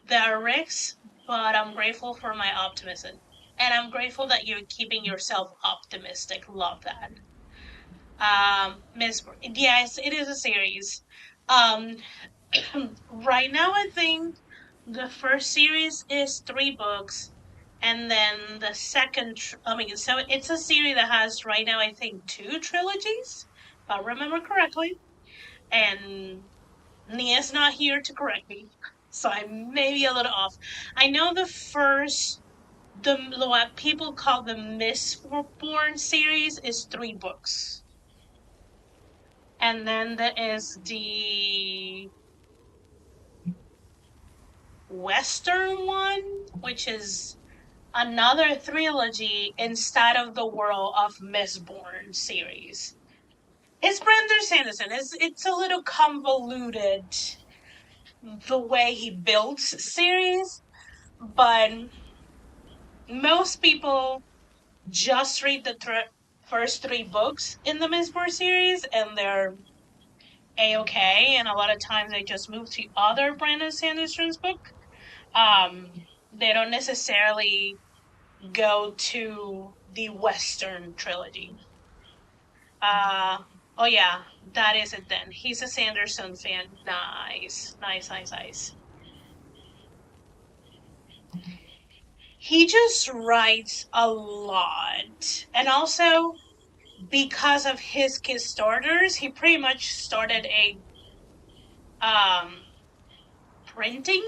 there are risks, but I'm grateful for my optimism. And I'm grateful that you're keeping yourself optimistic. Love that. Miss, yes, it is a series. Um, right now, I think the first series is 3 books, and then the second, I mean, so it's a series that has right now, I think, 2 trilogies, if I remember correctly. And Nia's not here to correct me, so I may be a little off. I know the first, the what people call the Mistborn series is 3 books, and then there is the Western one, which is another trilogy inside of the world of Mistborn series. It's Brandon Sanderson. It's a little convoluted the way he builds series, but most people just read the first 3 books in the Mistborn series and they're a-okay, and a lot of times they just move to other Brandon Sanderson's book. Um, they don't necessarily go to the Western trilogy. Uh, oh yeah, that is it then. He's a Sanderson fan. Nice, nice, nice, nice. He just writes a lot. And also, because of his Kickstarters, he pretty much started a um printing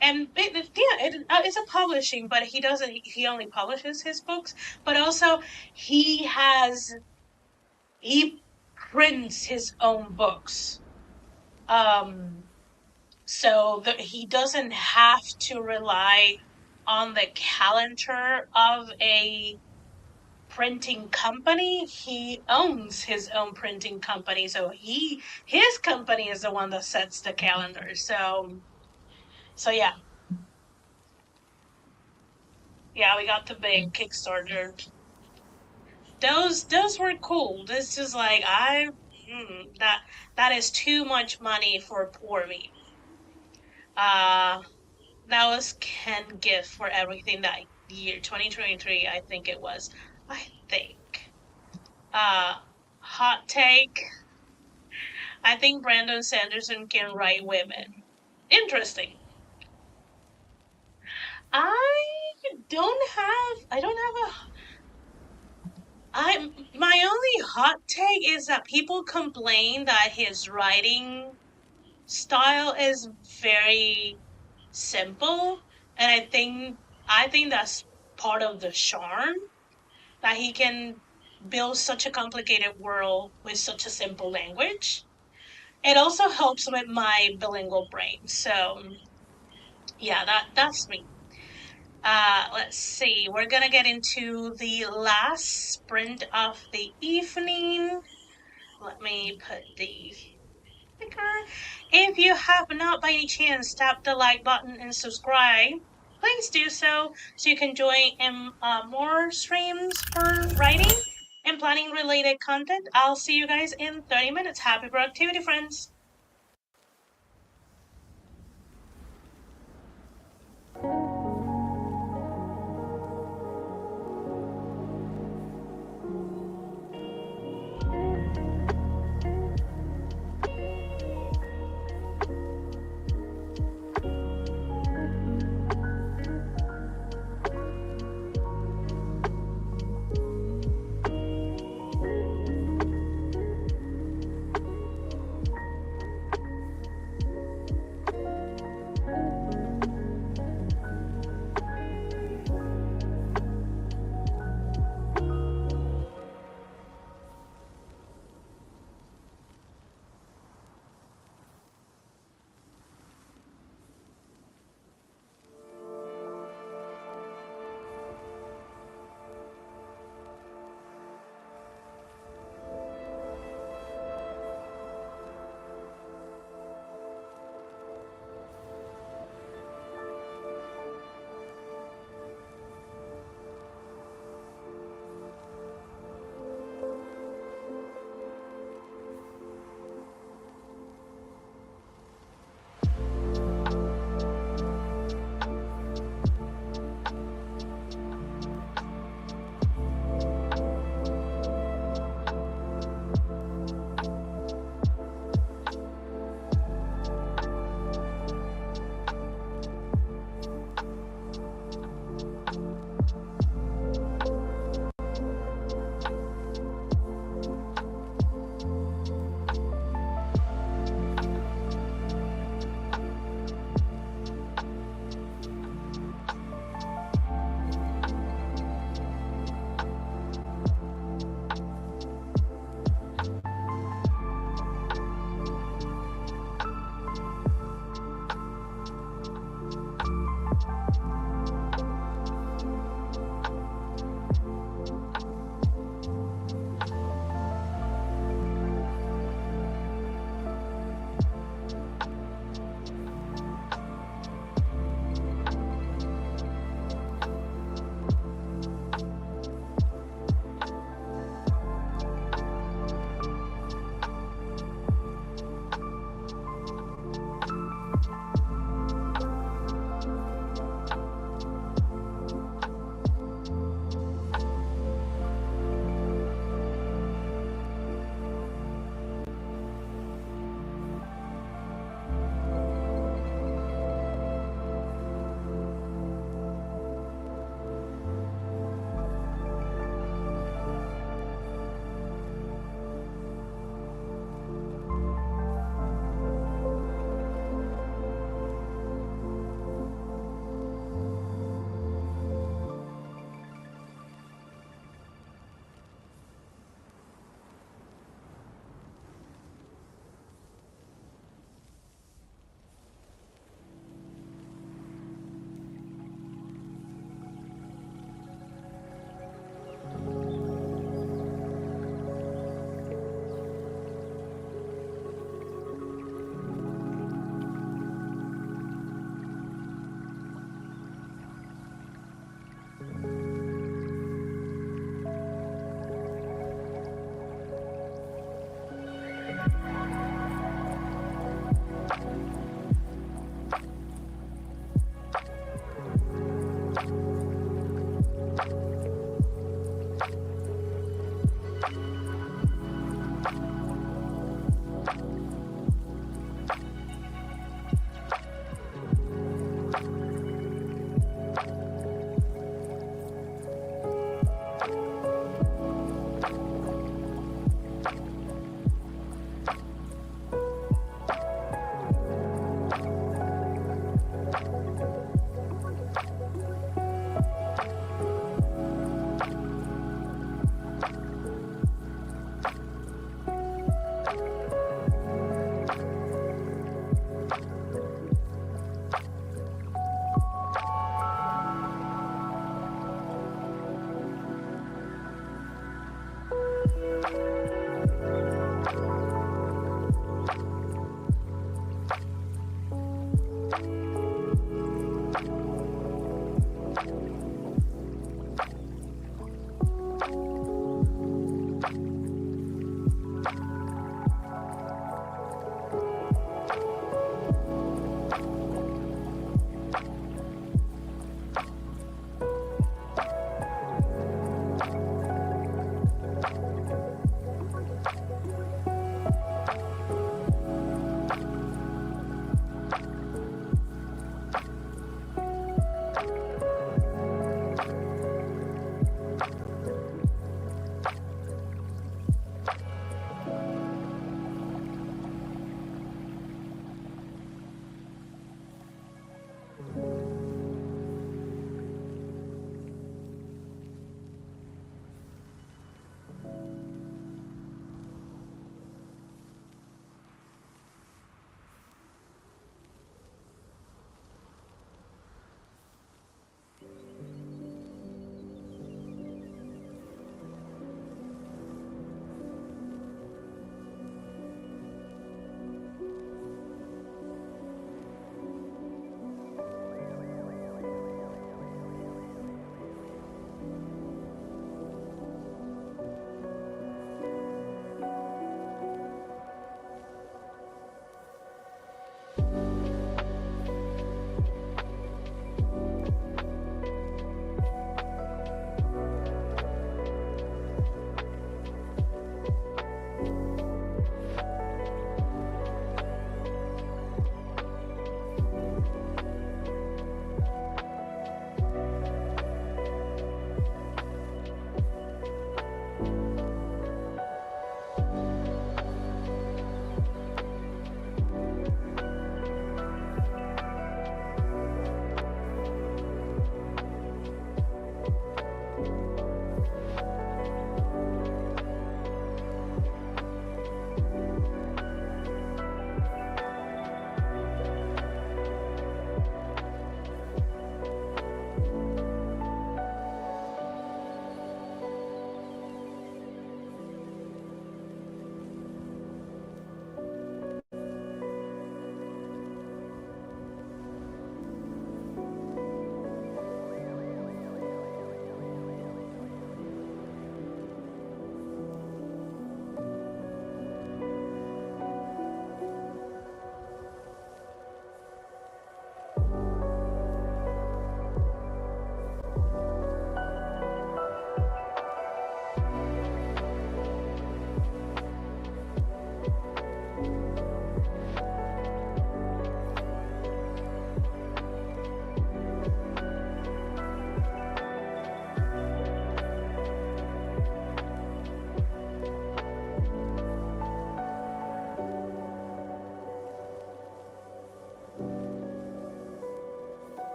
and it's a publishing, but he doesn't. He only publishes his books, but also he has he prints his own books. Um, so he doesn't have to rely on the calendar of a printing company. He owns his own printing company, so his company is the one that sets the calendar. So yeah, we got the big Kickstarter. Those were cool. This is like that is too much money for poor me. Uh, that was Ken gift for everything that year 2023. I think it was. I think. Uh, hot take. I think Brandon Sanderson can write women. Interesting. I don't have a I my only hot take is that people complain that his writing style is very simple, and I think that's part of the charm that he can build such a complicated world with such a simple language. It also helps with my bilingual brain. So yeah, that's me. Let's see. We're gonna get into the last sprint of the evening. Let me put the sticker. If you have not by any chance tapped the like button and subscribe, please do so you can join in more streams for writing and planning related content. I'll see you guys in 30 minutes. Happy productivity, friends.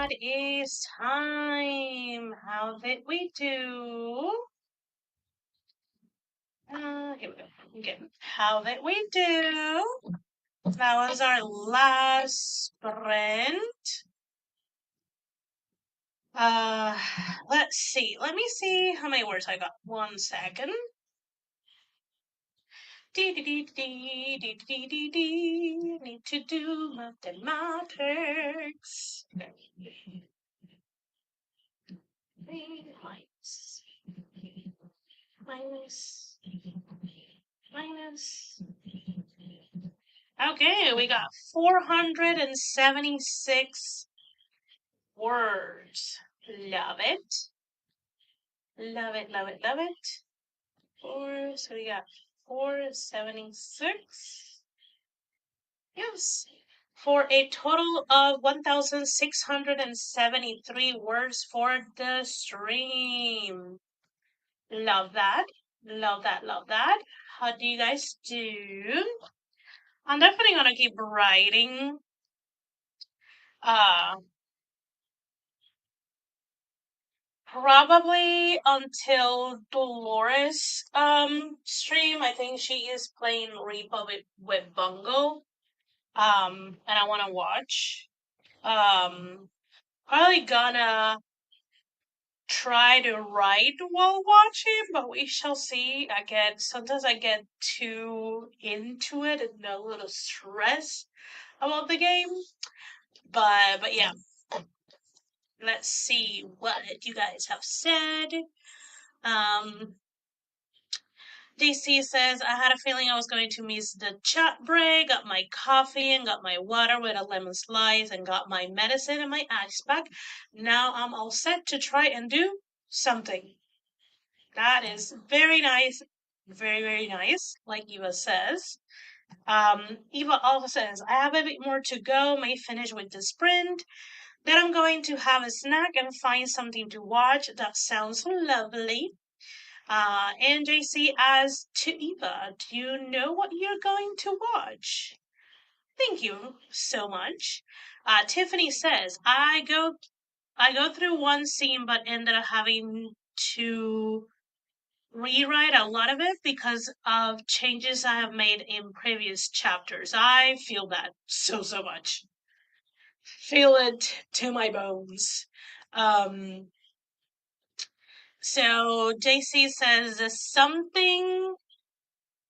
it is time. How did we do? Here we go. Okay. How did we do? That was our last sprint. Uh, let's see. Let me see how many words I got. 1 second. Need to do mathematics. Minus, minus, minus. Okay, we got 476 words. Love it. Love it, love it, love it. So we got 476. Yes. For a total of 1,673 words for the stream. Love that. Love that, love that. How do you guys do? I'm definitely gonna keep writing. Uh, Probably until Dolores stream. I think she is playing Republic with Bungo. And I wanna watch. Probably gonna try to write while watching, but we shall see. Sometimes I get too into it and a little stressed about the game. But yeah. Let's see what you guys have said. Um DC says, I had a feeling I was going to miss the chat break. Got my coffee and got my water with a lemon slice and got my medicine and my ice pack. Now I'm all set to try and do something. That is very nice. Very, very nice, like Eva says. Eva also says, I have a bit more to go, may finish with the sprint. Then I'm going to have a snack and find something to watch. That sounds lovely. And JC as to Eva, do you know what you're going to watch? Thank you so much. Tiffany says, I go through one scene but ended up having to rewrite a lot of it because of changes I have made in previous chapters. I feel that so much. Feel it to my bones. Um, so JC says something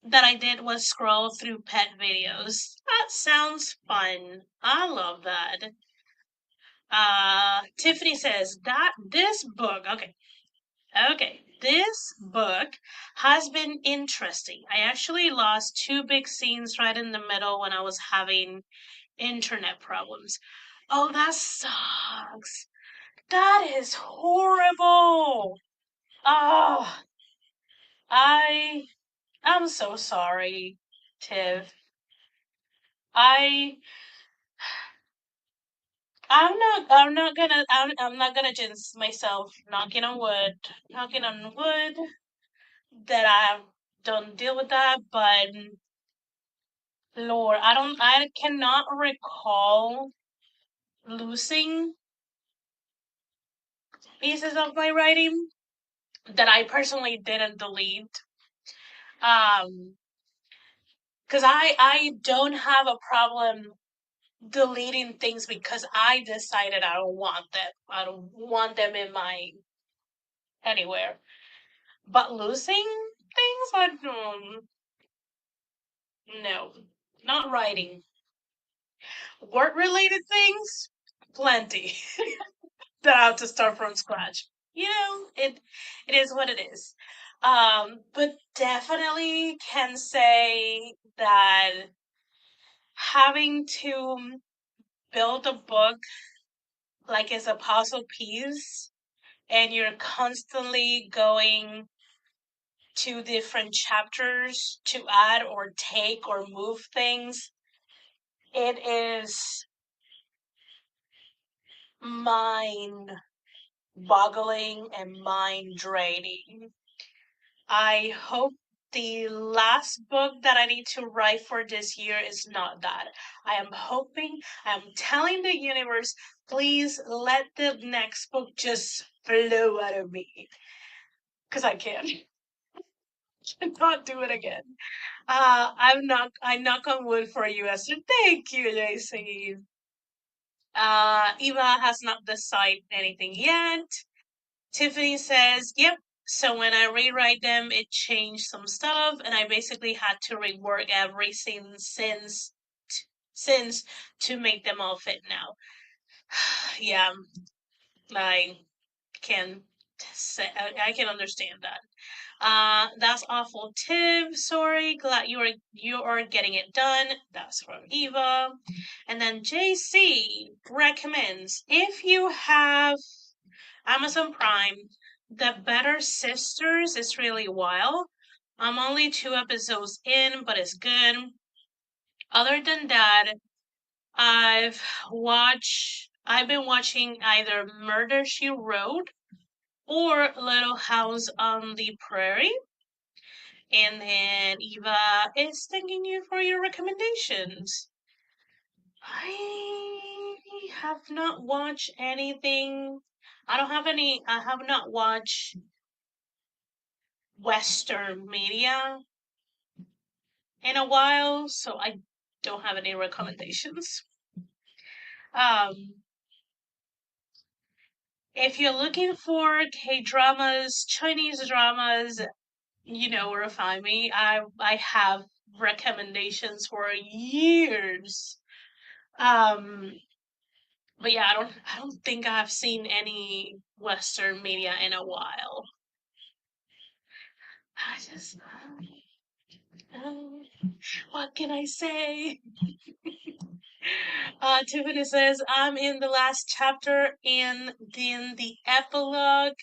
that I did was scroll through pet videos. That sounds fun. I love that. Tiffany says that this book, okay, this book has been interesting. I actually lost two big scenes right in the middle when I was having internet problems. Oh, that sucks. That is horrible. Oh, I I'm so sorry, Tiff. I I'm not gonna jinx myself knocking on wood that I don't deal with that, but Lord, I cannot recall losing pieces of my writing that I personally didn't delete. Um, because I don't have a problem deleting things because I decided I don't want them. I don't want them in my anywhere. But losing things, I don't. No, not writing. Work related things, plenty that I have to start from scratch. It is what it is. But definitely can say that having to build a book like it's a puzzle piece and you're constantly going to different chapters to add or take or move things, it is mind boggling and mind draining. I hope the last book that I need to write for this year is not that. I am hoping, I'm telling the universe, please let the next book just flow out of me. Because I can't. Cannot do it again. I knock on wood for you, Esther. Thank you, JC. Eva has not decided anything yet. Tiffany says, yep. So when I rewrite them, it changed some stuff, and I basically had to rework everything since to make them all fit now. Yeah, I can say I can understand that. That's awful, Tim. Sorry, glad you are getting it done. That's from Eva. And then JC recommends if you have Amazon Prime, The Better Sisters is really wild. I'm only 2 episodes in, but it's good. Other than that, I've been watching either Murder She Wrote or Little House on the Prairie. And then Eva is thanking you for your recommendations. I have not watched anything. I have not watched Western media in a while, so I don't have any recommendations. Um, if you're looking for K dramas, Chinese dramas, you know where to find me. I have recommendations for years. Um, but yeah, I don't think I've seen any Western media in a while. I just um, what can I say? Tiffany says, I'm in the last chapter in the epilogue,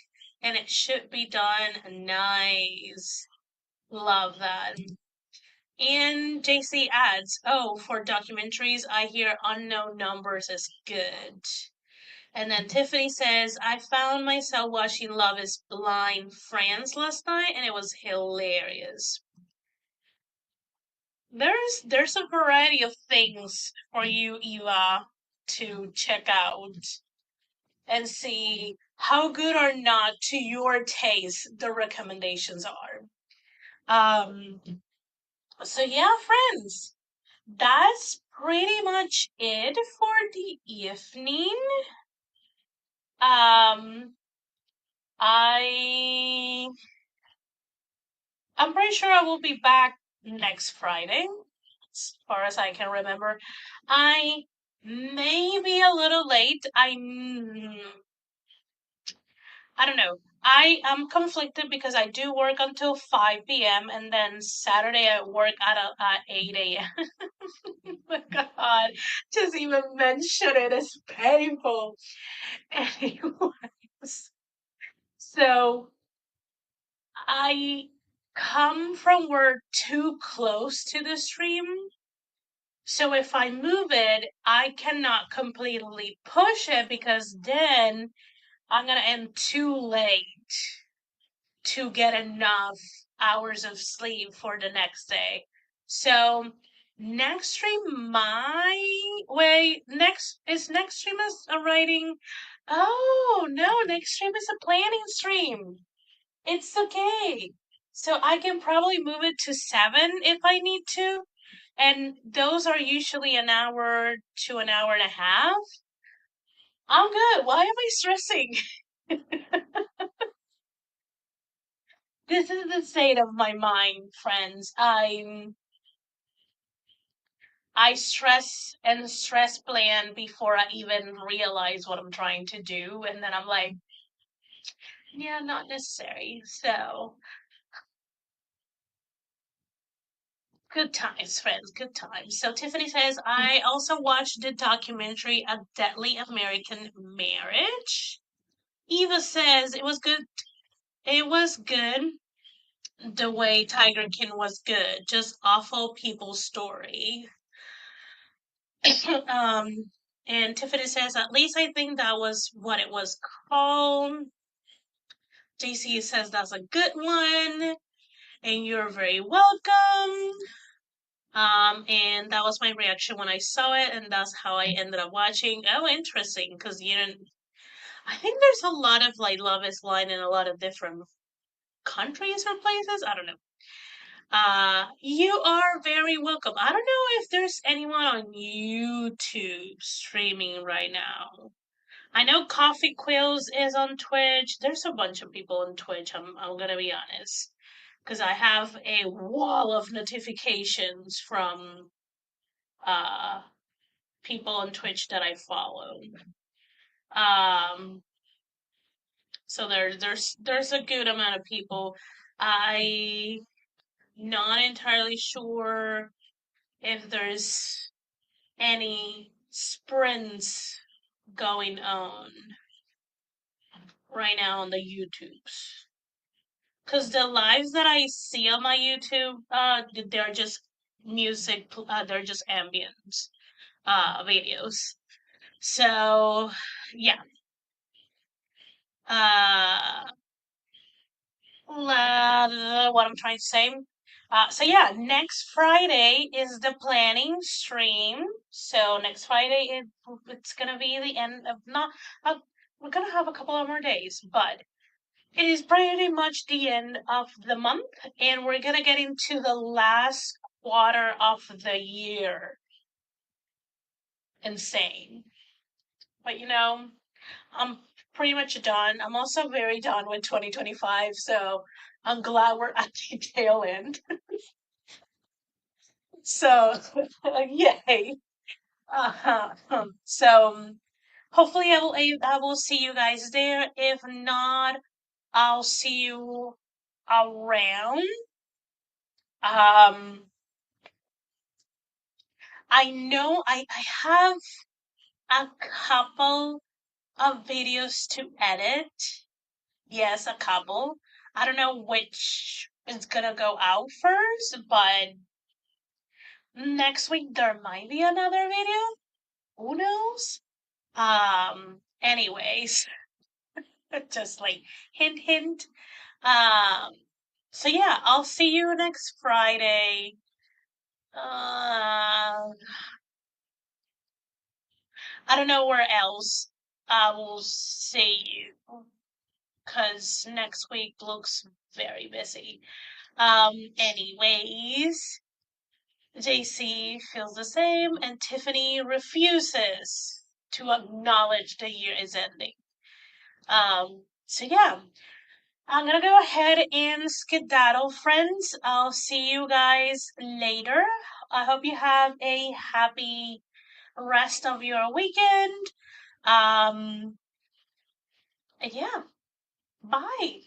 and it should be done. Nice. Love that. And JC adds, oh, for documentaries, I hear Unknown Numbers is good. And then Tiffany says, I found myself watching Love is Blind France last night, and it was hilarious. There's a variety of things for you, Eva, to check out and see how good or not to your taste the recommendations are. Um, so yeah, friends, that's pretty much it for the evening. Um, I I'm pretty sure I will be back next Friday, as far as I can remember. I may be a little late. I don't know. I am conflicted because I do work until 5 p.m. and then Saturday I work at 8 a.m. Oh my God, just even mention it is painful. Anyways, so I come from work too close to the stream. So if I move it, I cannot completely push it because then I'm gonna end too late to get enough hours of sleep for the next day. So next stream my way next stream is a writing. Oh no, next stream is a planning stream. It's okay. So I can probably move it to 7 if I need to. And those are usually an hour to an hour and a half. I'm good. Why am I stressing? This is the state of my mind, friends. I stress plan before I even realize what I'm trying to do, and then I'm like, yeah, not necessary. So good times, friends, good times. So Tiffany says, I also watched the documentary A Deadly American Marriage. Eva says it was good. It was good the way Tiger King was good. Just awful people story. um, and Tiffany says, at least I think that was what it was called. JC says that's a good one. And you're very welcome. And that was my reaction when I saw it, and that's how I ended up watching. Oh, interesting, because you didn't. I think there's a lot of like Love is Blind in a lot of different countries or places. I don't know. You are very welcome. I don't know if there's anyone on YouTube streaming right now. I know Coffee Quills is on Twitch. There's a bunch of people on Twitch. I'm gonna be honest, because I have a wall of notifications from uh people on Twitch that I follow. Um, so there's a good amount of people. I not entirely sure if there's any sprints going on right now on the YouTubes. Cause the lives that I see on my YouTube, they're just music, they're just ambient, videos. So, yeah. Uh, what I'm trying to say. So yeah, next Friday is the planning stream. So next Friday it's gonna be the end of not. Uh, we're gonna have a couple of more days, but it is pretty much the end of the month, and we're gonna get into the last quarter of the year. Insane, but I'm pretty much done. I'm also very done with 2025, so I'm glad we're at the tail end. So, yay. So, hopefully I will see you guys there. If not, I'll see you around. Um, I know I have a couple of videos to edit. Yes, a couple. I don't know which is gonna go out first, but next week there might be another video. Who knows? Anyways, just like hint hint. Um, so yeah, I'll see you next Friday. I don't know where else I will see you because next week looks very busy. Anyways, JC feels the same, and Tiffany refuses to acknowledge the year is ending. So yeah, I'm gonna go ahead and skedaddle, friends. I'll see you guys later. I hope you have a happy rest of your weekend. Um, yeah, bye.